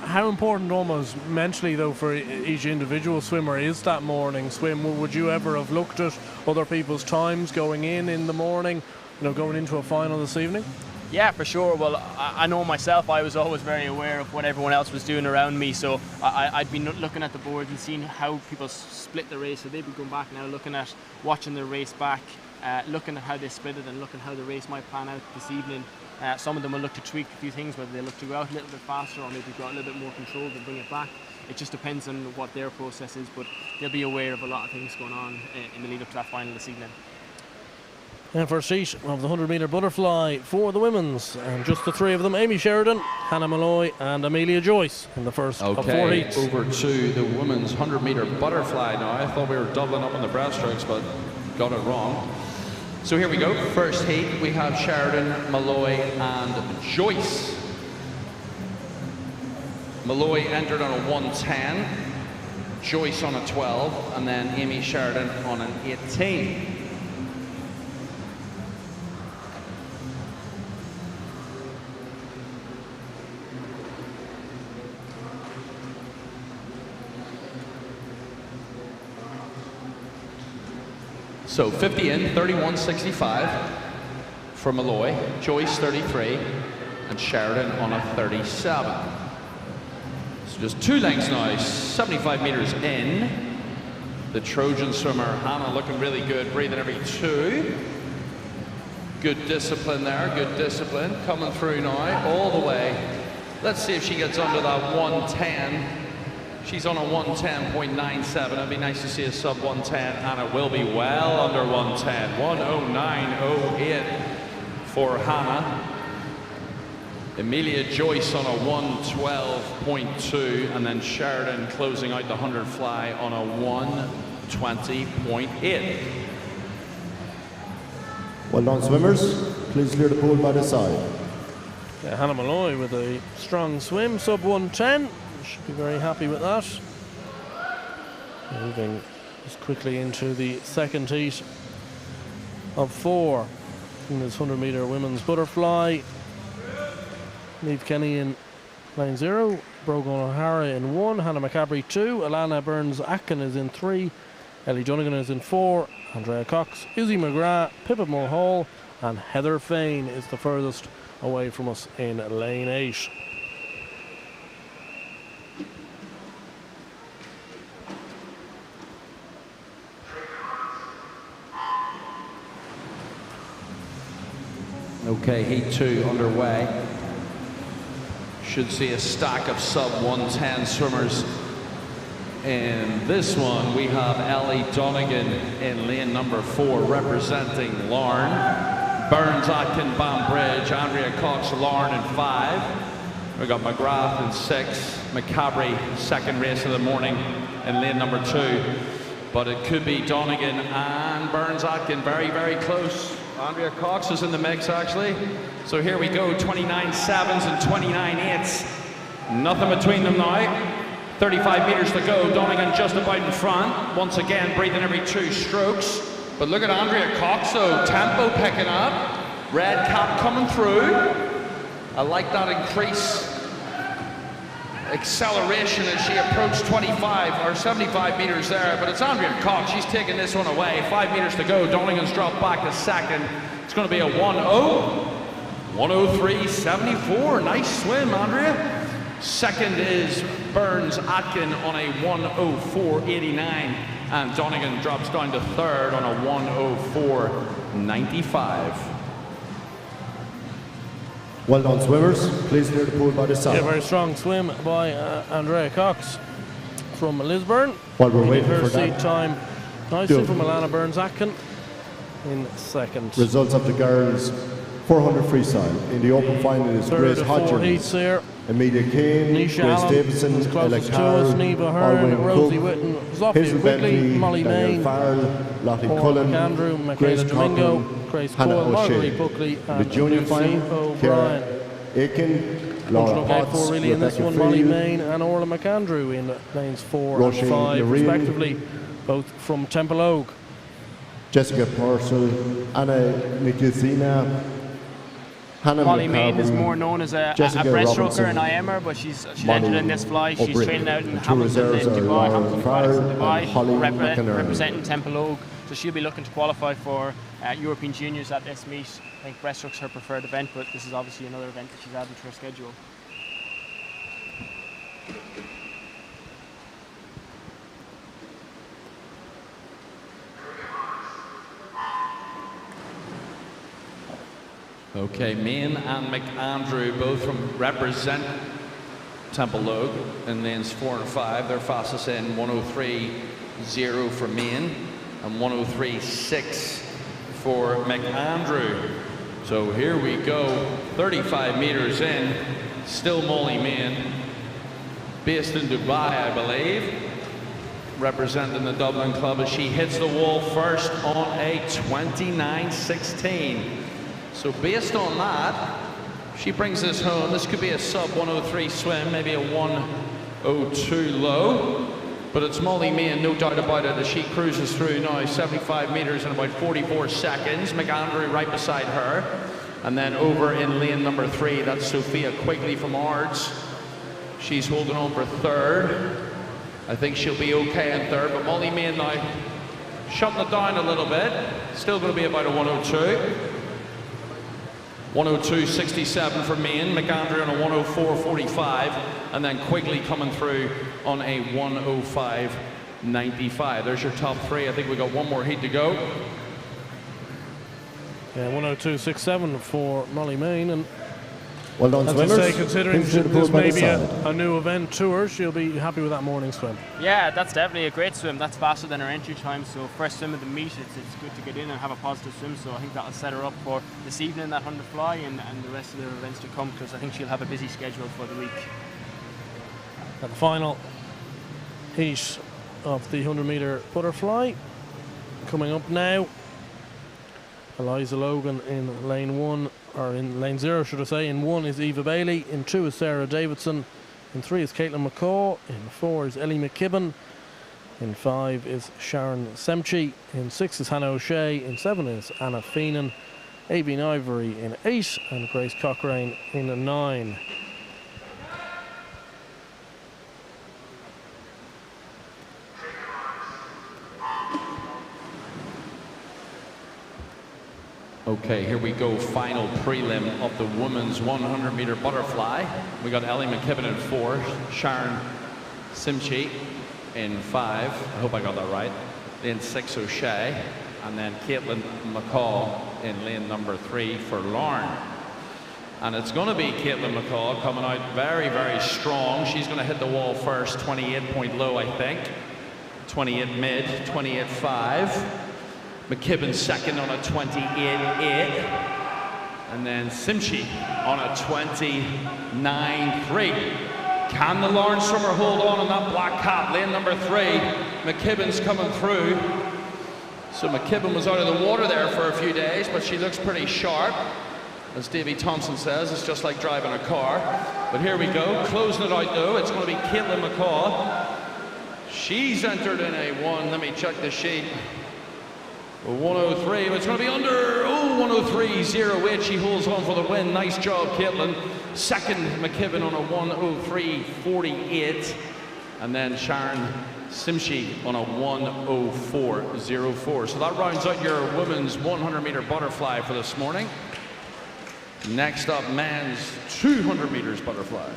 how important almost mentally though for each individual swimmer is that morning swim? Would you ever have looked at other people's times going in the morning, going into a final this evening? Yeah, for sure. Well, I know myself, I was always very aware of what everyone else was doing around me, so I'd been looking at the board and seeing how people split the race. So they'd be going back now, looking at watching the race back, looking at how they split it and looking how the race might plan out this evening. Some of them will look to tweak a few things, whether they look to go out a little bit faster or maybe go out a little bit more controlled and bring it back. It just depends on what their process is, but they'll be aware of a lot of things going on in the lead up to that final this evening. And first heat of the 100 metre butterfly for the women's, and just the 3 of them: Amy Sheridan, Hannah Malloy and Amelia Joyce in the first of 4 heats. Over to the women's 100 metre butterfly now. I thought we were doubling up on the breaststrokes, but got it wrong. So here we go. First heat, we have Sheridan, Malloy and Joyce. Malloy entered on a 110, Joyce on a 12, and then Amy Sheridan on an 18. So 50 in, 31.65 for Malloy, Joyce 33, and Sheridan on a 37. So just 2 lengths now, 75 meters in. The Trojan swimmer, Hannah, looking really good, breathing every 2. Good discipline there, good discipline. Coming through now, all the way. Let's see if she gets under that 110. She's on a 110.97. It'd be nice to see a sub 110, and it will be well under 110. 109.08 for Hannah. Amelia Joyce on a 112.2, and then Sheridan closing out the 100 fly on a 120.8. Well done, swimmers. Please clear the pool by the side. Yeah, Hannah Malloy with a strong swim, sub 110. Should be very happy with that. Moving just quickly into the second heat of 4 in this 100 metre women's butterfly. Niamh Kenny in line 0, Brogan O'Hara in 1, Hannah McCaffrey 2, Alana Burns-Atkin is in 3, Ellie Donegan is in 4, Andrea Cox, Izzy McGrath, Pippa Mulhall and Heather Fain is the furthest away from us in lane 8. Okay, heat 2 underway. Should see a stack of sub 110 swimmers. In this one, we have Ellie Donegan in lane number 4 representing Larne. Burns, Atkin, Banbridge, Andrea Cox, Larne in 5. We got McGrath in 6. McCabery, second race of the morning in lane number 2. But it could be Donegan and Burns, Atkin, very, very close. Andrea Cox is in the mix, actually. So here we go, 29 sevens and 29 eights. Nothing between them now. 35 meters to go. Donegan just about in front. Once again, breathing every 2 strokes. But look at Andrea Cox, though. Tempo picking up. Red cap coming through. I like that increase. Acceleration as she approached 25 or 75 meters there, but it's Andrea Cox. She's taking this one away. 5 meters to go. Donegan's dropped back to second. It's going to be a 1-0. 1:03.74. Nice swim, Andrea. Second is Burns Atkin on a 1:04.89, and Donegan drops down to third on a 1:04.95. Well done, swimmers. Please clear the pool by the side. Yeah, very strong swim by Andrea Cox from Lisburn. While we're waiting her for seat that, time nicely from Alana Burns Atkin in second. results of the girls 400 freestyle. In the open final is Third Grace of 4 Hodgins, heats here. Amelia Kane, Nisha Grace Allen Davidson, was Ella closest to Carroll, us, Neva Hearn, Alwyn Rosie Cook, Whitten, Zofia Hazel Quigley, Bentley, Molly Danielle Main, Farrell, Lottie Paul Cullen, McAndrew, Grace Michaela Domingo, Cochran, Grace Hannah Cole, Marguerite O'Shea. Buckley, The and junior Lucy final, O'Brien. Ciara Aiken, One to Laura look out Potts, for really in this Rebecca one, Molly Field, Main and Orla McAndrew in lanes 4 Roisin and 5 Loreen, respectively, both from Temple Oak. Jessica Purcell, Anna Nikizina, Hannah Molly Main is McCarvey, more known as a Jessica breaststroker Robinson, in IMer, but she's Molly entered in this fly. She's O'Brien. training out in The two Hamilton reserves in are Dubai, Lauren Hamilton Aquatics in Farrell and Holly Dubai, McInerney. representing Temple Oak. So she'll be looking to qualify for European Juniors at this meet. I think breaststroke's her preferred event, but this is obviously another event that she's added to her schedule. Okay, Main and McAndrew both from represent Temple Oak in lanes 4 and 5. They're fastest in 1:03.0 for Main and 1:03.6 for McAndrew. So here we go, 35 meters in, still Molly Main, based in Dubai, I believe, representing the Dublin club as she hits the wall first on a 29.16. So based on that, she brings this home. This could be a sub 1:03 swim, maybe a 1:02 low. But it's Molly Main, no doubt about it, as she cruises through now 75 meters in about 44 seconds. McAndrew right beside her. And then over in lane number 3, that's Sophia Quigley from Ards. She's holding on for third. I think she'll be okay in third, but Molly Main now shutting it down a little bit. Still going to be about a 1:02. 1:02.67 for Main, McAndrew on a 1:04.45, and then Quigley coming through on a 1:05.95. There's your top 3. I think we got one more heat to go. Yeah, 1:02.67 for Molly Main, and well done, as swimmers. I say, considering Please clear the pool this by the may be side. a new event to her, she'll be happy with that morning swim. Yeah, that's definitely a great swim. That's faster than her entry time. So first swim of the meet, it's good to get in and have a positive swim. So I think that'll set her up for this evening, that 100 fly, and the rest of the events to come, because I think she'll have a busy schedule for the week. At the final heat of the 100-meter butterfly coming up now. Eliza Logan in lane 1, or in lane 0 should I say. In 1 is Eva Bailey, in 2 is Sarah Davidson, in 3 is Caitlin McCaw, in 4 is Ellie McKibben, in 5 is Sharon Semchi, in 6 is Hannah O'Shea, in 7 is Anna Feenan, Aoibhinn Ivory in 8, and Grace Cochrane in 9. Okay, here we go, final prelim of the women's 100-meter butterfly. We got Ellie McKibben in 4, Sharon Simchi in 5, I hope I got that right. Then 6 O'Shea, and then Caitlin McCall in lane number 3 for Lauren. And it's going to be Caitlin McCall coming out very, very strong. She's going to hit the wall first, 28 point low, I think. 28 mid, 28.5. McKibben second on a 28.8. And then Simchi on a 29.3. Can the Lauren swimmer hold on that black cap? Lane number 3. McKibben's coming through. So McKibben was out of the water there for a few days, but she looks pretty sharp. As Davey Thompson says, it's just like driving a car. But here we go, closing it out though. It's going to be Caitlin McCall. She's entered in a let me check the sheet. 103, but it's going to be under 103.08. She holds on for the win. Nice job, Caitlin. Second, McKibben on a 103.48. And then Sharon Simchi on a 104.04. So that rounds out your women's 100-meter butterfly for this morning. Next up, men's 200 meters butterfly.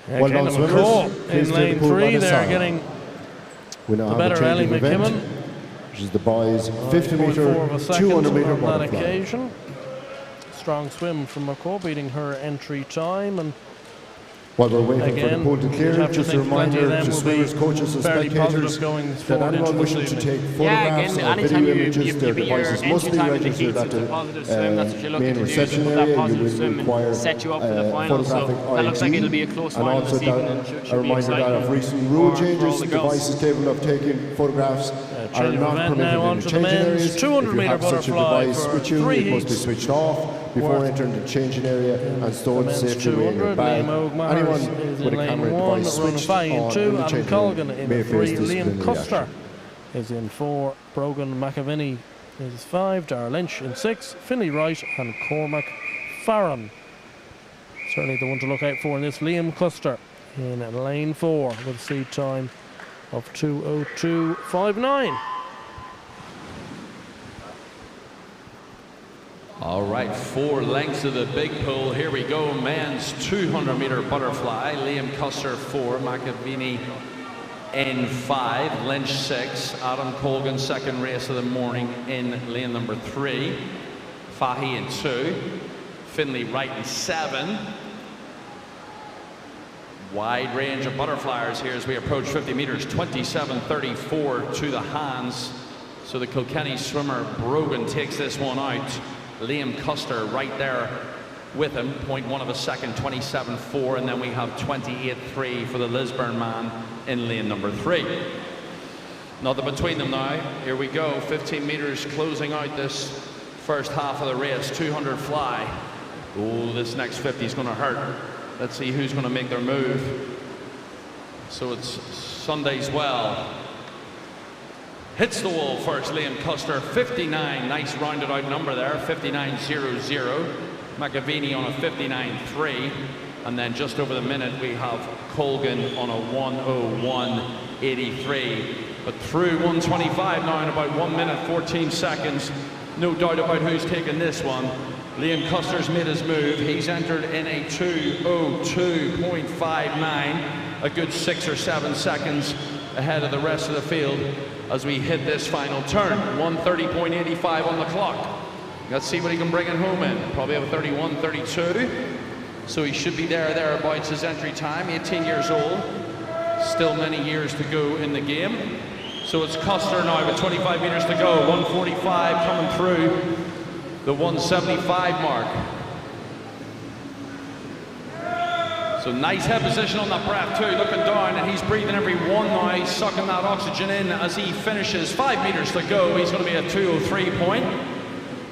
Yeah, well done, swimmers. In lane 3, they're getting the better Ellie McKibben. Which is the boys' 50-meter, 200-meter butterfly. On that occasion. Strong swim from McCall, beating her entry time. And while we're waiting for the pool to clear, just a reminder to swimmers, coaches and spectators that anyone wishing to take photographs or video images, their devices must be registered at the main reception area. You will require photographic ID. And also a reminder that of recent rule changes, devices capable of taking photographs are not permitted in the changing areas. If you have such a device with you, it must be switched off before entering the changing area and stored safely in your bag. Anyone with a camera device switched on in the changing area may face disciplinary action. Is in 4, Brogan McAviney is 5, Dara Lynch in 6, Finlay Wright and Cormac Farron. Certainly the one to look out for in this Liam cluster in lane 4 with a seed time of 2:02.59. All right, 4 lengths of the big pool. Here we go. Men's 200-meter butterfly. Liam Custer 4, McAviney in 5, Lynch 6, Adam Colgan second race of the morning in lane number 3, Fahy in 2, Finlay Wright in 7. Wide range of butterflyers here as we approach 50 meters. 27.34 to the hands. So the Kilkenny swimmer Brogan takes this one out. Liam Custer right there with him, 0.1 of a second, 27.4, and then we have 28.3 for the Lisburn man in lane number 3. Nothing between them now. Here we go, 15 meters closing out this first half of the race. 200 fly. Oh, this next 50 is going to hurt. Let's see who's going to make their move. So it's Sunday's Well. Hits the wall first, Liam Custer, 59, nice rounded out number there, 59.00. McAviney on a 59.3, and then just over the minute we have Colgan on a 1:01.83. But through 125 now in about 1 minute 14 seconds. No doubt about who's taking this one. Liam Custer's made his move. He's entered in a 2:02.59, a good 6 or 7 seconds ahead of the rest of the field as we hit this final turn. 1:30.85 on the clock. Let's see what he can bring it home in. Probably have a 31:32. So he should be thereabouts his entry time. 18 years old. Still many years to go in the game. So it's Custer now with 25 meters to go. 1:45 coming through the 1:75 mark. So nice head position on that breath too, looking down, and he's breathing every one now. He's sucking that oxygen in as he finishes. 5 meters to go. He's going to be a 2:03 point.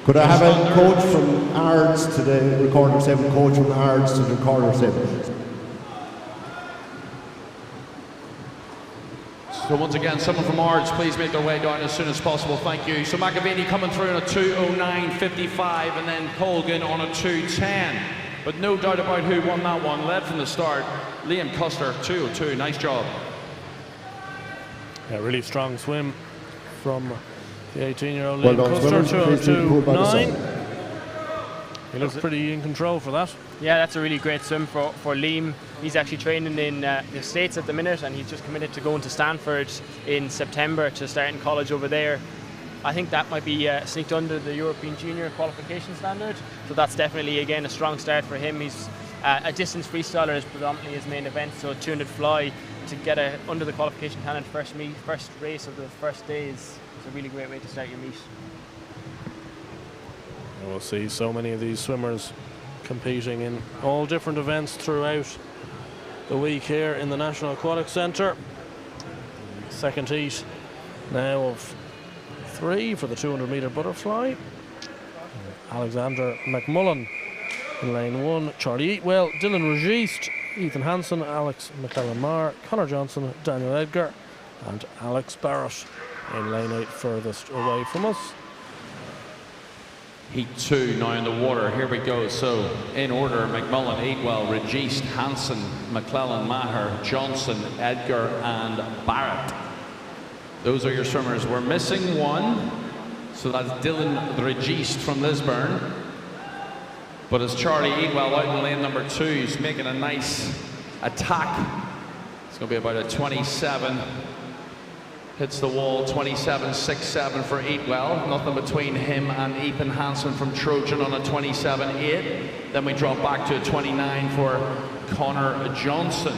Could I have a coach from ARDS to the recorder 7, coach from ARDS to the recorder 7? So once again, someone from ARDS, please make their way down as soon as possible. Thank you. So McAviney coming through on a 2:09.55, and then Colgan on a 2:10. But no doubt about who won that one. Led from the start, Liam Custer, 2:02. Nice job. Yeah, really strong swim from the 18-year-old Well Liam done, Custer, 2:02.9. He looks pretty in control for that. Yeah, that's a really great swim for Liam. He's actually training in the States at the minute, and he's just committed to going to Stanford in September to start in college over there. I think that might be sneaked under the European Junior qualification standard. So that's definitely, again, a strong start for him. He's a distance freestyler is predominantly his main event, so 200 fly to get under the qualification standard first race of the first day is a really great way to start your meet. And we'll see so many of these swimmers competing in all different events throughout the week here in the National Aquatic Centre. Second heat now of 3 for the 200-metre butterfly. Alexander McMullen in lane 1, Charlie Eatwell, Dylan Registe, Ethan Hansen, Alex McClellan-Marr, Connor Johnson, Daniel Edgar and Alex Barrett in lane 8 furthest away from us. Heat 2 now in the water. Here we go. So in order: McMullen, Eatwell, Registe, Hansen, McClellan-Maher, Johnson, Edgar and Barrett. Those are your swimmers. We're missing one, so that's Dylan Registe from Lisburn. But it's Charlie Eatwell out in lane number 2. He's making a nice attack. It's going to be about a 27. Hits the wall, 27.67 for Eatwell. Nothing between him and Ethan Hansen from Trojan on a 27.8. Then we drop back to a 29 for Connor Johnson.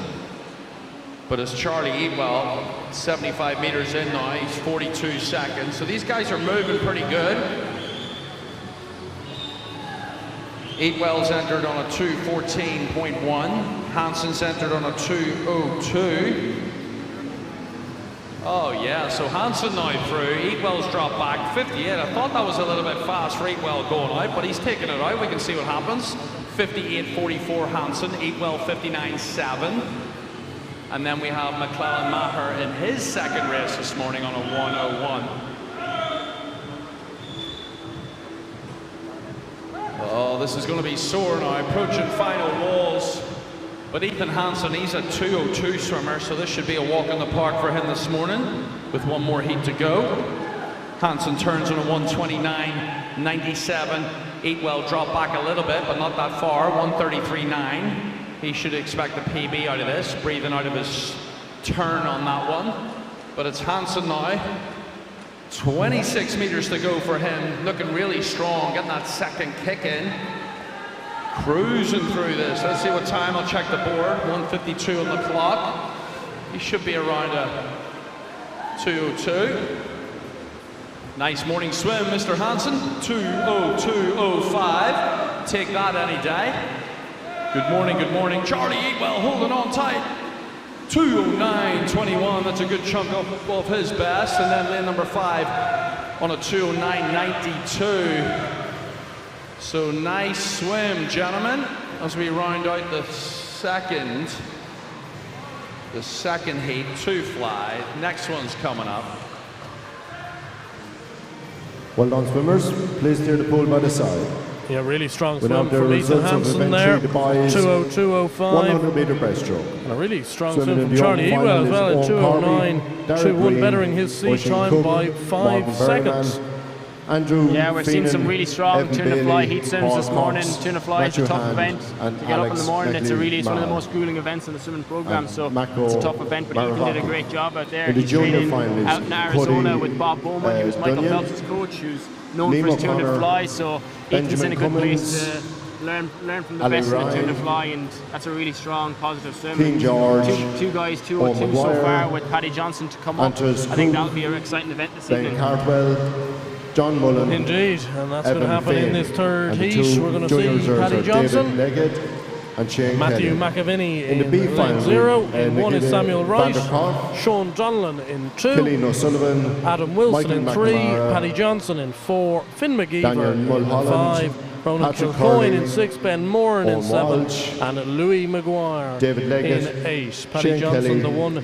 But it's Charlie Eatwell, 75 meters in now. He's 42 seconds. So these guys are moving pretty good. Eatwell's entered on a 2:14.1. Hansen's entered on a 2:02. Oh yeah, so Hansen now through. Eatwell's dropped back 58. I thought that was a little bit fast for Eatwell going out, but he's taking it out. We can see what happens. 58.44 Hansen, Eatwell 59.7. And then we have McClellan-Maher in his second race this morning on a 1:01. Oh, this is going to be sore now, approaching final walls. But Ethan Hansen, he's a 2:02 swimmer, so this should be a walk in the park for him this morning, with one more heat to go. Hansen turns on a 1:29.97. Eatwell dropped back a little bit, but not that far, 1:33.9. He should expect a PB out of this, breathing out of his turn on that one. But it's Hansen now. 26 meters to go for him, looking really strong, getting that second kick in. Cruising through this. Let's see what time. I'll check the board. 1:52 on the clock. He should be around a 2:02. Nice morning swim, Mr. Hansen. 2:02.05. Take that any day. Good morning, good morning. Charlie Eatwell holding on tight. 2:09.21. That's a good chunk of his best. And then lane number 5 on a 2:09.92. So nice swim, gentlemen, as we round out the second heat, 2 fly. Next one's coming up. Well done, swimmers. Please clear the pool by the side. Yeah, really strong swim from Ethan Hansen there. 2:02.05. 100-meter breaststroke. And a really strong swim from Charlie Eatwell as well at 2:09.21, bettering his sea time by 5 seconds. Yeah, we're seeing some really strong tuna fly heat swims this morning. Tuna fly is a tough event to get up in the morning. It's one of the most grueling events in the swimming program, so it's a tough event, but Ethan did a great job out there. He's training out in Arizona with Bob Bowman. He was Michael Phelps' coach, who's known for his 200 fly, so Ethan's in a good place to learn from the best in the tuna fly, and that's a really strong, positive swim. King George, two guys, 2:02 so far, with Paddy Johnson to come up. I think that'll be an exciting event this evening. Cartwell, John Mullen. Indeed, and that's going to happen in this third heat. We're going to see Paddy Johnson, Matthew McAvinney in lane 0, in 1 is Samuel Wright, Sean Donlan in 2, Adam Wilson in 3, Paddy Johnson in 4, Finn McGeever in 5, Ronan Kilcoyne in 6, Ben Moran in 7, and Louis Maguire in 8. Paddy Johnson, the one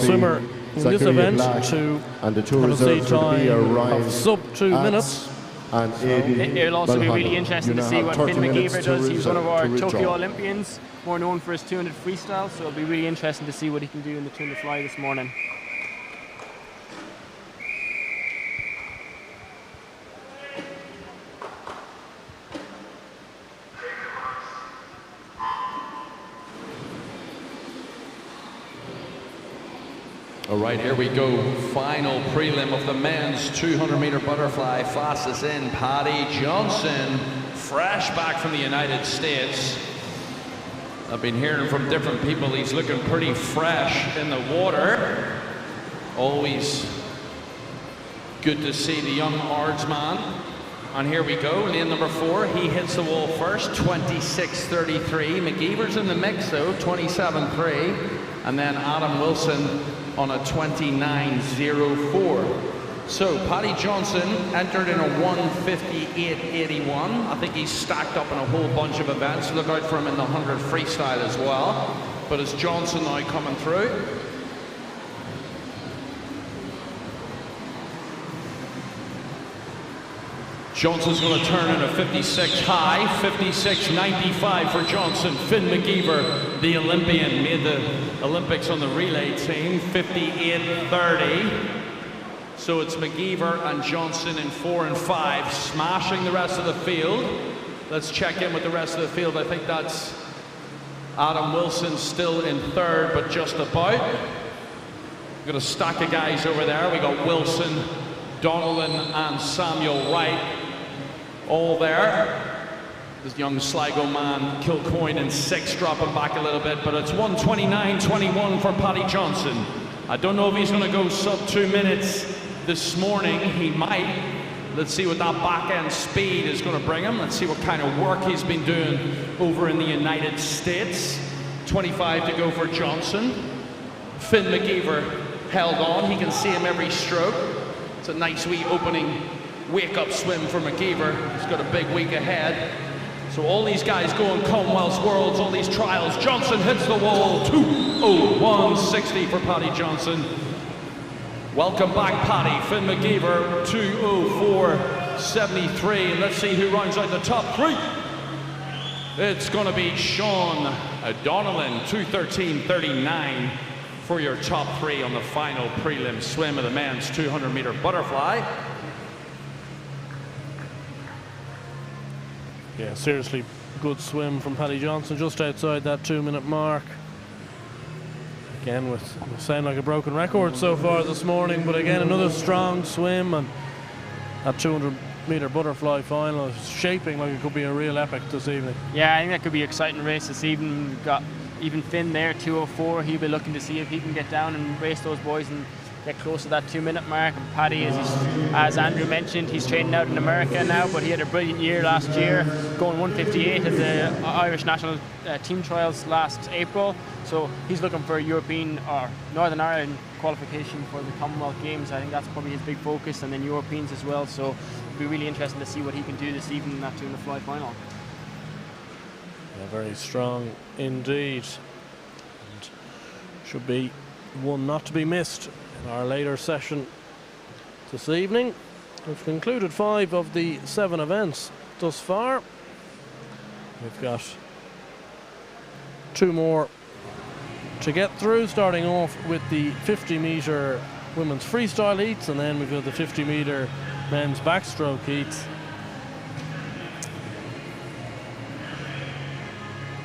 swimmer in this event to have a sea time of sub 2 minutes. It'll also be really interesting to see what Finn McGeever does. He's one of our Tokyo Olympians, more known for his 200 freestyle, so it'll be really interesting to see what he can do in the 200 fly this morning. All right, here we go. Final prelim of the men's 200-meter butterfly. Fastest in, Paddy Johnson, fresh back from the United States. I've been hearing from different people he's looking pretty fresh in the water. Always good to see the young Ardsman. And here we go, lane number 4. He hits the wall first, 26.33. McGeever's in the mix though, 27.3. And then Adam Wilson on a 29.04. So Paddy Johnson entered in a 1:58.81. I think he's stacked up in a whole bunch of events. Look out for him in the 100 freestyle as well. But it's Johnson now coming through. Johnson's going to turn in a 56 high, 56.95 for Johnson. Finn McGeever, the Olympian, made the Olympics on the relay team, 58.30. So it's McGeever and Johnson in 4 and 5, smashing the rest of the field. Let's check in with the rest of the field. I think that's Adam Wilson still in 3rd, but just about. We've got a stack of guys over there. We got Wilson, Donnellan and Samuel Wright all there. This young Sligo man, Kilcoyne in 6, dropping back a little bit, but it's 1:29.21 for Paddy Johnson. I don't know if he's going to go sub 2 minutes this morning. He might. Let's see what that back end speed is going to bring him. Let's see what kind of work he's been doing over in the United States. 25 to go for Johnson. Finn McGeever held on. He can see him every stroke. It's a nice wee opening wake-up swim for McGeever. He's got a big week ahead. So all these guys going Commonwealth's Worlds, all these trials. Johnson hits the wall, 2:01.60 for Paddy Johnson. Welcome back, Paddy. Finn McGeever, 2:04.73. And let's see who rounds out the top 3. It's going to be Sean Donnellan, 2:13.39 for your top 3 on the final prelim swim of the men's 200-meter butterfly. Yeah, seriously good swim from Paddy Johnson, just outside that 2-minute mark. Again, with sound like a broken record so far this morning, but again another strong swim, and that 200-meter butterfly final is shaping like it could be a real epic this evening. Yeah, I think that could be an exciting race this evening. We've got even Finn there, 2:04. He'll be looking to see if he can get down and race those boys and get close to that 2-minute mark. And Paddy, as Andrew mentioned, he's training out in America now, but he had a brilliant year last year, going 1:58 at the Irish national team trials last April. So he's looking for a European or Northern Ireland qualification for the Commonwealth Games. I think that's probably his big focus, and then Europeans as well. So it'll be really interesting to see what he can do this evening in that 2-minute fly final. Yeah, very strong indeed. And should be one not to be missed in our later session this evening. We've concluded 5 of the 7 events thus far. We've got 2 more to get through, starting off with the 50-meter women's freestyle heats, and then we've got the 50-meter men's backstroke heats.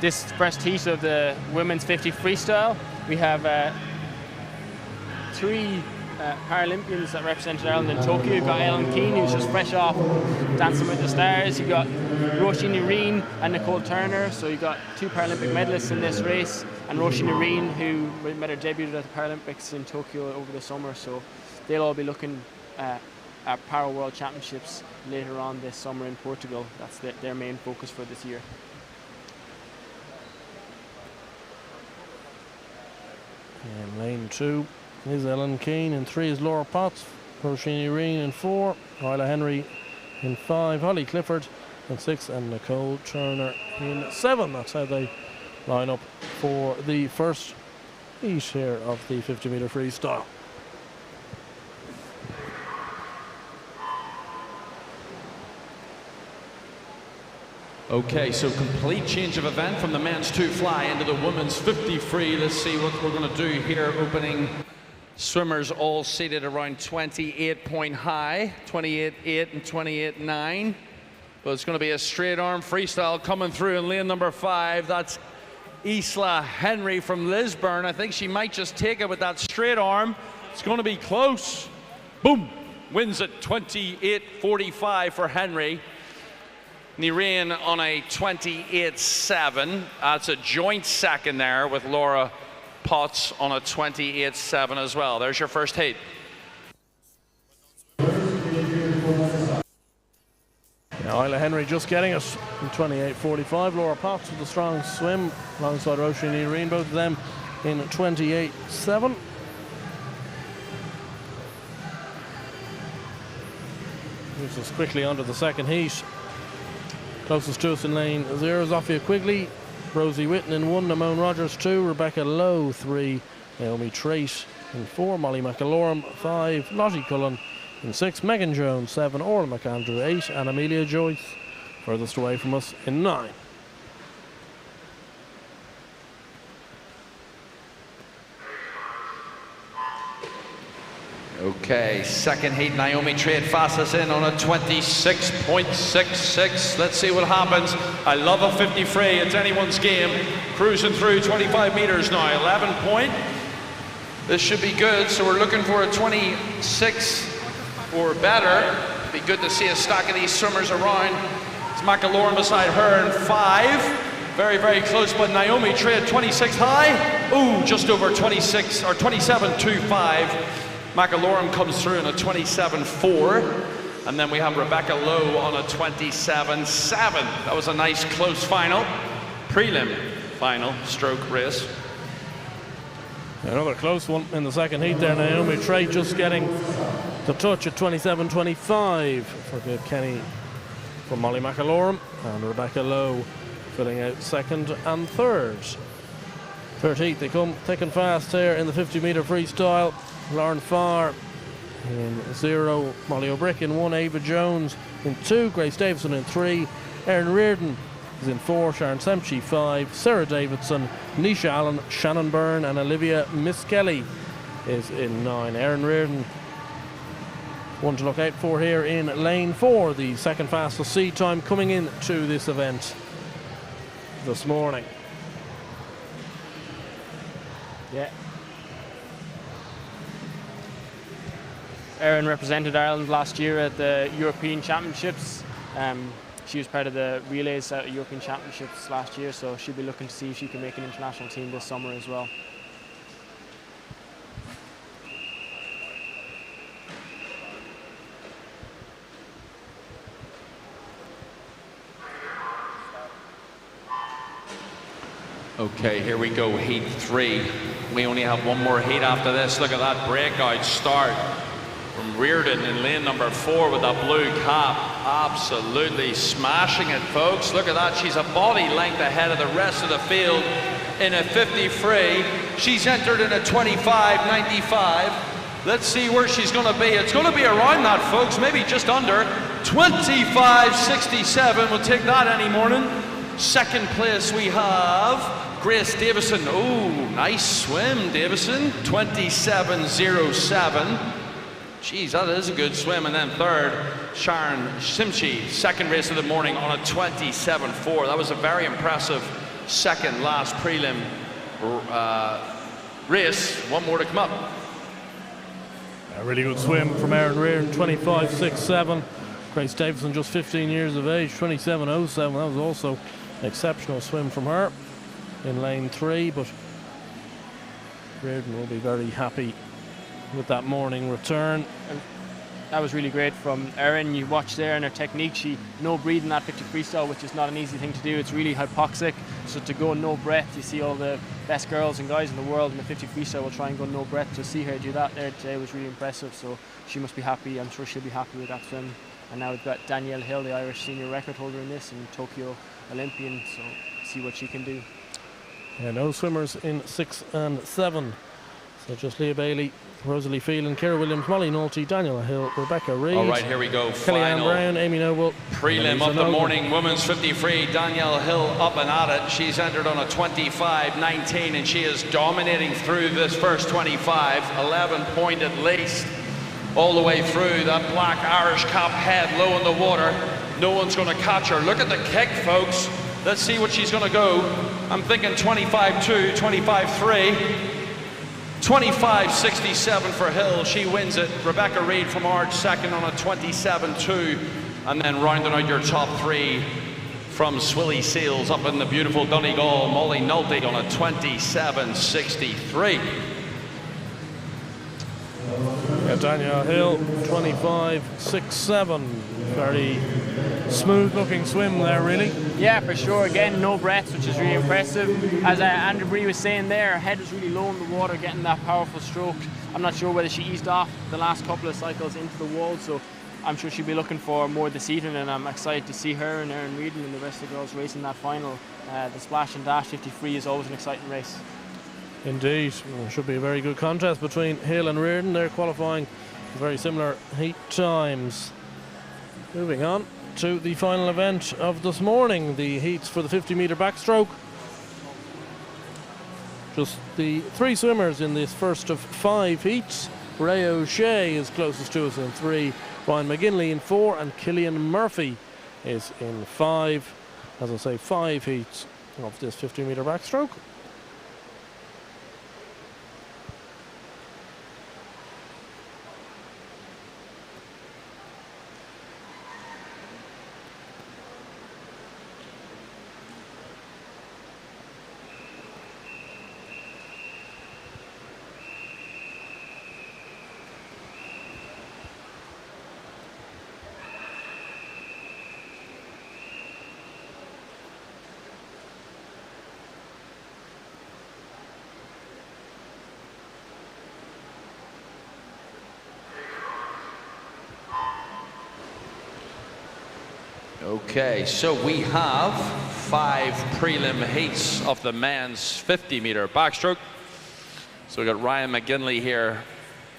This first heat of the women's 50 freestyle, we have 3 Paralympians that represented Ireland in Tokyo. You've got Ellen Keane, who's just fresh off Dancing with the Stars. You've got Roisin Irene and Nicole Turner. So you've got 2 Paralympic medalists in this race. And Roisin Irene, who made her debut at the Paralympics in Tokyo over the summer. So they'll all be looking at Para World Championships later on this summer in Portugal. That's their main focus for this year. And lane 2 is Ellen Keane, in 3 is Laura Potts, Roisin Irene in 4, Isla Henry in 5, Holly Clifford in 6, and Nicole Turner in 7. That's how they line up for the first heat here of the 50-meter freestyle. Okay, so complete change of event from the men's 2 fly into the women's 50 free. Let's see what we're going to do here. Opening swimmers all seated around 28 point high, 28.8 and 28.9. But it's going to be a straight arm freestyle coming through in lane number 5. That's Isla Henry from Lisburn. I think she might just take it with that straight arm. It's going to be close. Boom. Wins at 28.45 for Henry. Nireen on a 28.7. That's a joint second there with Laura Potts on a 28.7 as well. There's your first heat. Now Isla Henry just getting it in 28.45. Laura Potts with a strong swim alongside Roisin Nireen, both of them in 28.7. Moves us quickly onto the second heat. Closest to us in lane 0 is Zofia Quigley, Rosie Whitten in 1, Namone Rogers 2, Rebecca Lowe 3, Naomi Trait in 4, Molly McAlorum 5, Lottie Cullen in 6, Megan Jones 7, Orla McAndrew 8, and Amelia Joyce furthest away from us in 9. Okay, second heat, Naomi Trait fastest in on a 26.66. Let's see what happens. I love a 50 free, it's anyone's game. Cruising through 25 meters now, 11 point. This should be good, so we're looking for a 26 or better. Be good to see a stack of these swimmers around. It's McAlorum beside her in 5. Very, very close, but Naomi Trait 26 high. Ooh, just over 26 or 27.25. McAlorum comes through in a 27.4, and then we have Rebecca Lowe on a 27.7. That was a nice close final, prelim final stroke race. Another close one in the second heat there. Naomi Trait just getting the touch at 27.25 for Viv Kenny from Molly McAlorum, and Rebecca Lowe filling out second and third. Third heat, they come thick and fast here in the 50-metre freestyle. Lauren Farr in 0, Molly O'Brick in 1, Ava Jones in 2, Grace Davison in 3, Erin Reardon is in 4, Sharon Semchi 5, Sarah Davidson, Nisha Allen, Shannon Byrne and Olivia Miskelly is in 9. Erin Reardon, one to look out for here in lane 4, the second fastest sea time coming in to this event this morning. Yeah. Erin represented Ireland last year at the European Championships. She was part of the relays at European Championships last year, so she'll be looking to see if she can make an international team this summer as well. Okay, here we go, heat 3. We only have one more heat after this. Look at that breakout start from Reardon in lane number 4 with that blue cap. Absolutely smashing it, folks. Look at that. She's a body length ahead of the rest of the field in a 50 free. She's entered in a 25.95. Let's see where she's going to be. It's going to be around that, folks, maybe just under 25.67. We'll take that any morning. Second place we have Grace Davison. Oh, nice swim, Davison. 27.07. Geez, that is a good swim. And then third, Sharon Simchi, second race of the morning on a 27.4. That was a very impressive second last prelim race. One more to come up. A really good swim from Erin Reardon, 25.67. Grace Davison, just 15 years of age, 27.07. That was also an exceptional swim from her in lane 3, but Reardon will be very happy with that morning return. And that was really great from Erin. You watch there in her technique, she no breathing that 50 freestyle, which is not an easy thing to do. It's really hypoxic, so to go no breath, you see all the best girls and guys in the world in the 50 freestyle will try and go no breath. To see her do that there today was really impressive, so she must be happy. I'm sure she'll be happy with that swim. And now we've got Danielle Hill, the Irish senior record holder in this, and Tokyo Olympian, so see what she can do. Yeah, no swimmers in 6 and 7. So just Leah Bailey, Rosalie Phelan, Ciara Williams, Molly Nolte, Daniela Hill, Rebecca Reid. All right, here we go. Kellyanne Brown, Amy Noble. Prelim of the morning, women's 50 free. Danielle Hill up and at it. She's entered on a 25.19 and she is dominating through this first 25. 11 point at least. All the way through that black Irish cap head low in the water. No one's going to catch her. Look at the kick, folks. Let's see what she's going to go. I'm thinking 25.2, 25.3. 25.67 for Hill, she wins it. Rebecca Reid from Arch second on a 27.2. And then rounding out your top three from Swilly Seals up in the beautiful Donegal, Molly Nolte on a 27.63. Yeah, Danielle Hill, 25.67. Very smooth looking swim there, really. Yeah, for sure. Again, no breaths, which is really impressive. As Andrew Bree was saying there, her head was really low in the water, getting that powerful stroke. I'm not sure whether she eased off the last couple of cycles into the wall, so I'm sure she'll be looking for more this evening, and I'm excited to see her and Erin Reardon and the rest of the girls racing that final. The Splash and Dash 53 is always an exciting race. Indeed. Well, it should be a very good contest between Hill and Reardon. They're qualifying very similar heat times. Moving on to the final event of this morning, the heats for the 50-metre backstroke. Just the three swimmers in this first of 5 heats. Ray O'Shea is closest to us in 3, Ryan McGinley in 4, and Killian Murphy is in 5. As I say, 5 heats of this 50-metre backstroke. Okay, so we have 5 prelim heats of the men's 50-metre backstroke. So we got Ryan McGinley here,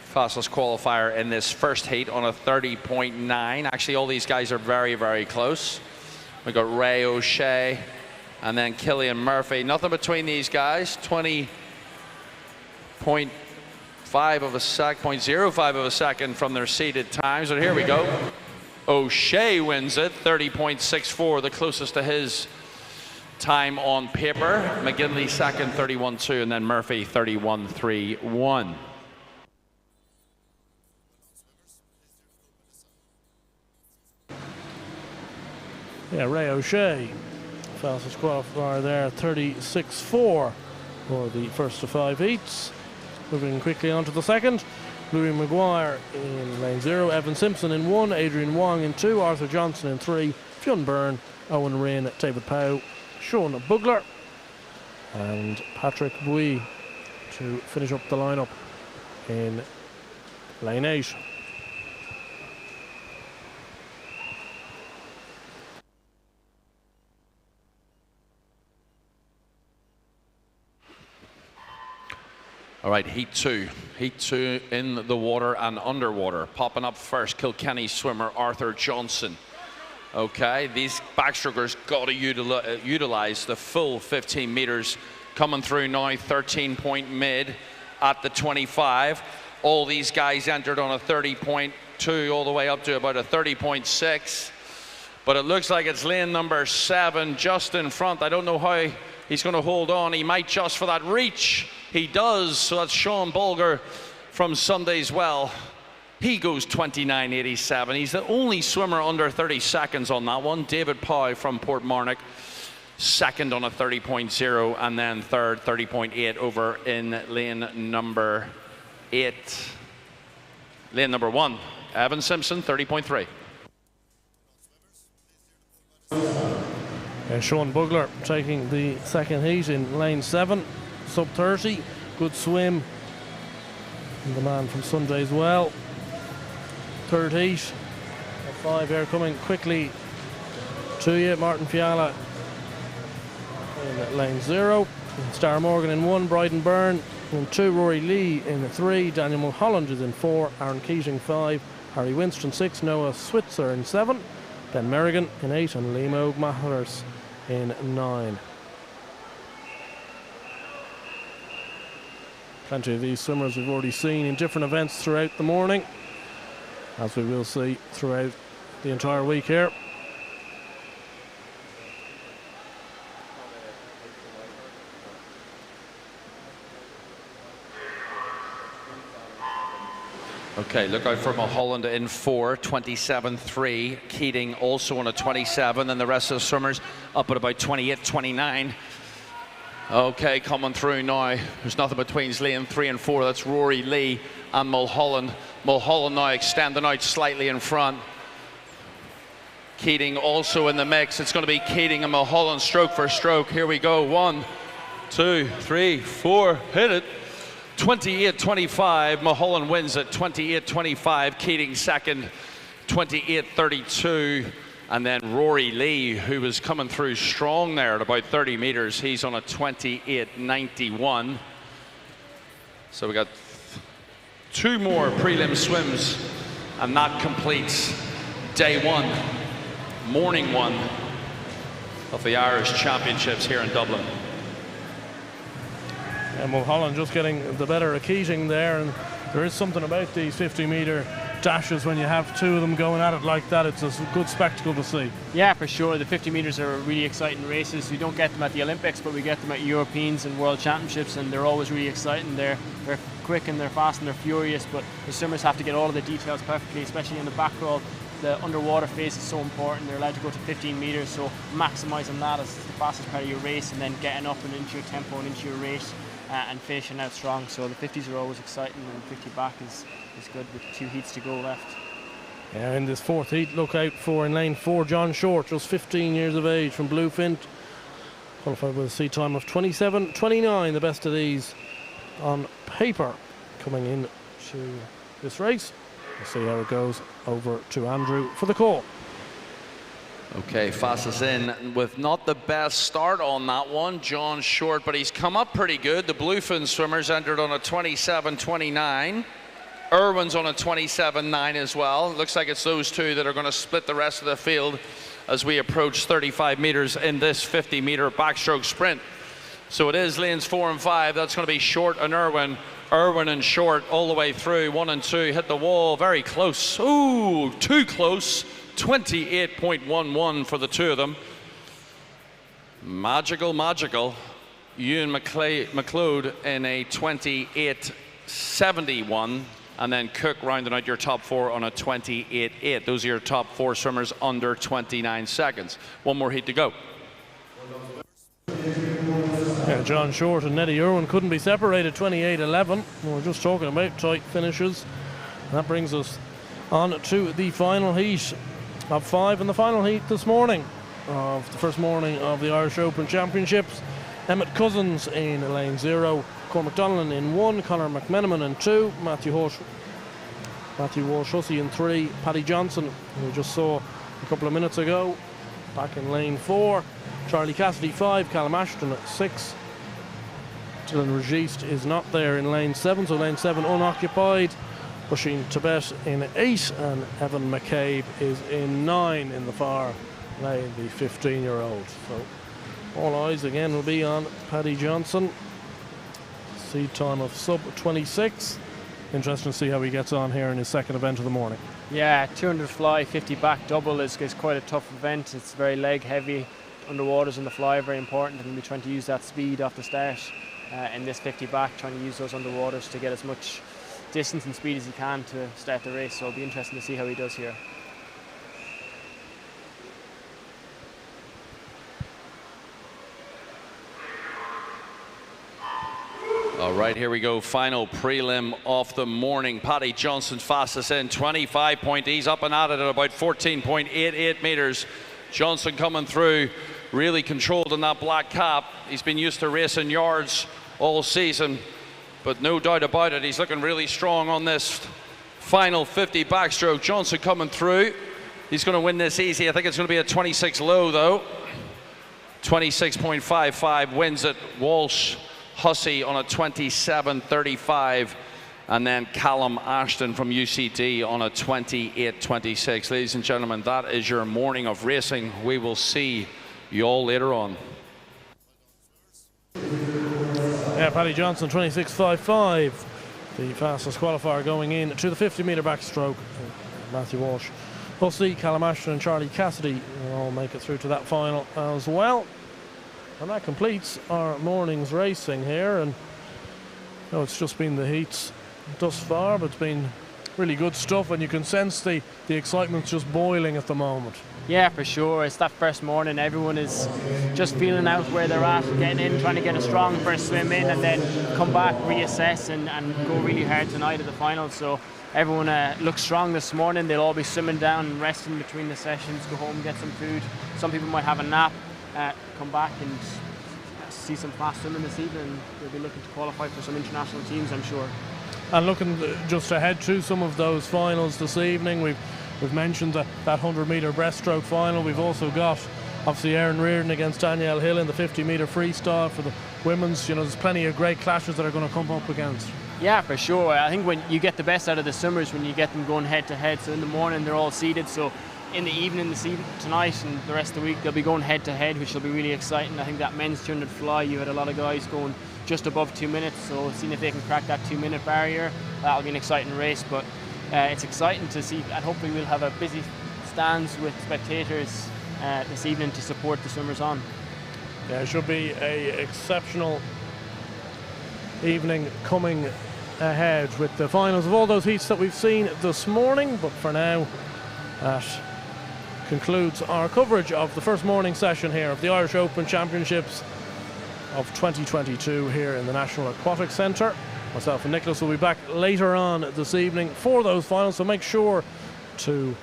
fastest qualifier in this first heat on a 30.9. Actually, all these guys are very, very close. We got Ray O'Shea and then Killian Murphy. Nothing between these guys. 20.5 of a sec, 0.05 of a second from their seeded times. So here we go. O'Shea wins it, 30.64, the closest to his time on paper. McGinley second, 31.2, and then Murphy 31.31. Yeah, Ray O'Shea, fastest qualifier there, 36.4 for the first of 5 heats. Moving quickly on to the second. Louis Maguire in lane 0, Evan Simpson in 1, Adrian Wong in 2, Arthur Johnson in 3, Fionn Byrne, Owen Rinn, David Powell, Sean Bugler and Patrick Bui to finish up the lineup in lane 8. All right, heat 2. Heat 2 in the water and underwater. Popping up first, Kilkenny swimmer Arthur Johnson. Okay, these backstrokers got to utilize the full 15 meters. Coming through now, 13-point mid at the 25. All these guys entered on a 30.2 all the way up to about a 30.6. But it looks like it's lane number 7 just in front. I don't know how he's going to hold on. He might just for that reach. He does, so that's Sean Bulger from Sunday's Well. He goes 29.87. He's the only swimmer under 30 seconds on that one. David Powell from Portmarnock, second on a 30.0, and then third, 30.8 over in lane number 8. Lane number 1, Evan Simpson, 30.3. Sean Bugler taking the second heat in lane 7. Sub 30, good swim. And the man from Sunday's Well. Third heat, at 5 here coming quickly to you. Martin Fiala in lane 0. Star Morgan in 1, Bryden Byrne in 2, Rory Lee in 3, Daniel Mulholland is in 4, Aaron Keating 5, Harry Winston 6, Noah Switzer in 7, Ben Merrigan in 8, and Liam O'Mathers in 9. Plenty of these swimmers we've already seen in different events throughout the morning, as we will see throughout the entire week here. Okay, look out for Mulholland in 4, 27.3. Keating also on a 27, and the rest of the swimmers up at about 28, 29. Okay, coming through now. There's nothing between lane 3 and 4. That's Rory Lee and Mulholland. Mulholland now extending out slightly in front. Keating also in the mix. It's going to be Keating and Mulholland stroke for stroke. Here we go. 1, 2, 3, 4. Hit it. 28.25. Mulholland wins at 28.25. Keating second, 28.32. And then Rory Lee, who was coming through strong there at about 30 meters, he's on a 28.91. So we got 2 more prelim swims, and that completes day 1, morning 1 of the Irish Championships here in Dublin. And Mulholland just getting the better of Keating there, and there is something about these 50-meter dashes when you have 2 of them going at it like that. It's a good spectacle to see. Yeah, for sure. The 50 meters are really exciting races. We don't get them at the Olympics, but we get them at Europeans and World Championships, and they're always really exciting. They're quick and they're fast and they're furious, but the swimmers have to get all of the details perfectly, especially in the back crawl. The underwater phase is so important. They're allowed to go to 15 meters, so maximising that as the fastest part of your race, and then getting up and into your tempo and into your race. And finishing out strong. So the 50s are always exciting, and 50 back is good with 2 heats to go left. Yeah, in this 4th heat, look out for in lane 4, John Short, just 15 years of age from Bluefin, qualified with a seat time of 27.29, the best of these on paper coming in to this race. We'll see how it goes. Over to Andrew for the call. Okay, fastest in with not the best start on that one, John Short, but he's come up pretty good. The Bluefin swimmers entered on a 27.29. Irwin's on a 27.9 as well. Looks like it's those 2 that are going to split the rest of the field as we approach 35 meters in this 50-meter backstroke sprint. So it is lanes 4 and 5. That's going to be Short and Irwin. Irwin and Short all the way through. 1 and 2 hit the wall, very close. Ooh, too close. 28.11 for the 2 of them. Magical, magical. Ewan McLeod in a 28.71, and then Cook rounding out your top 4 on a 28.8. Those are your top 4 swimmers under 29 seconds. 1 more heat to go. Yeah, John Short and Neddy Irwin couldn't be separated, 28.11. We were just talking about tight finishes. That brings us on to the final heat of 5 in the final heat this morning of the first morning of the Irish Open Championships. Emmett Cousins in lane 0, Cormac Donnellan in 1, Conor McMenamin in 2, Matthew Walsh-Hussey in 3, Paddy Johnson, who we just saw a couple of minutes ago, back in lane 4, Charlie Cassidy 5, Callum Ashton at 6, Dylan Registe is not there in lane 7, so lane 7 unoccupied. Pushing Tibet in 8, and Evan McCabe is in 9 in the far lane, the 15-year-old. So all eyes again will be on Paddy Johnson. Seed time of sub 26. Interesting to see how he gets on here in his second event of the morning. Yeah, 200 fly, 50 back double is quite a tough event. It's very leg heavy. Underwaters in the fly very important, and we'll be trying to use that speed off the start in this 50 back, trying to use those underwaters to get as much distance and speed as he can to start the race, so it'll be interesting to see how he does here. All right, here we go. Final prelim of the morning. Paddy Johnson fastest in, 25 point. He's up and at it at about 14.88 meters. Johnson coming through, really controlled in that black cap. He's been used to racing yards all season, but no doubt about it, he's looking really strong on this final 50 backstroke. Johnson coming through. He's going to win this easy. I think it's going to be a 26 low though. 26.55 wins it. Walsh-Hussey on a 27.35. And then Callum Ashton from UCD on a 28.26. Ladies and gentlemen, that is your morning of racing. We will see you all later on. Yeah, Paddy Johnson, 26.55, the fastest qualifier going in to the 50-meter backstroke. Matthew Walsh-Hussey, Callum Ashton and Charlie Cassidy will all make it through to that final as well. And that completes our morning's racing here. And it's just been the heats thus far, but it's been Really good stuff, and you can sense the excitement's just boiling at the moment. Yeah, for sure. It's that first morning. Everyone is just feeling out where they're at, getting in, trying to get a strong first swim in, and then come back, reassess, and go really hard tonight at the final. So everyone looks strong this morning. They'll all be swimming down and resting between the sessions, go home, get some food. Some people might have a nap, come back and see some fast swimming this evening. They'll be looking to qualify for some international teams, I'm sure. And looking just ahead to some of those finals this evening, we've mentioned that 100-metre breaststroke final. We've also got obviously Erin Reardon against Danielle Hill in the 50-metre freestyle for the women's. You know, there's plenty of great clashes that are going to come up against. Yeah, for sure. I think when you get the best out of the swimmers, when you get them going head to head. So in the morning they're all seated. So in the evening, tonight and the rest of the week, they'll be going head to head, which will be really exciting. I think that men's 200 fly, you had a lot of guys going just above 2 minutes. So seeing if they can crack that 2-minute barrier, that'll be an exciting race. But it's exciting to see, and hopefully we'll have a busy stands with spectators this evening to support the swimmers on. Yeah, it should be an exceptional evening coming ahead with the finals of all those heats that we've seen this morning. But for now, that concludes our coverage of the first morning session here of the Irish Open Championships of 2022 here in the National Aquatic Centre. Myself and Nicholas will be back later on this evening for those finals, so make sure to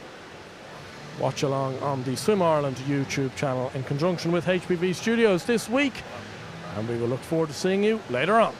watch along on the Swim Ireland YouTube channel in conjunction with HPV Studios this week, and we will look forward to seeing you later on.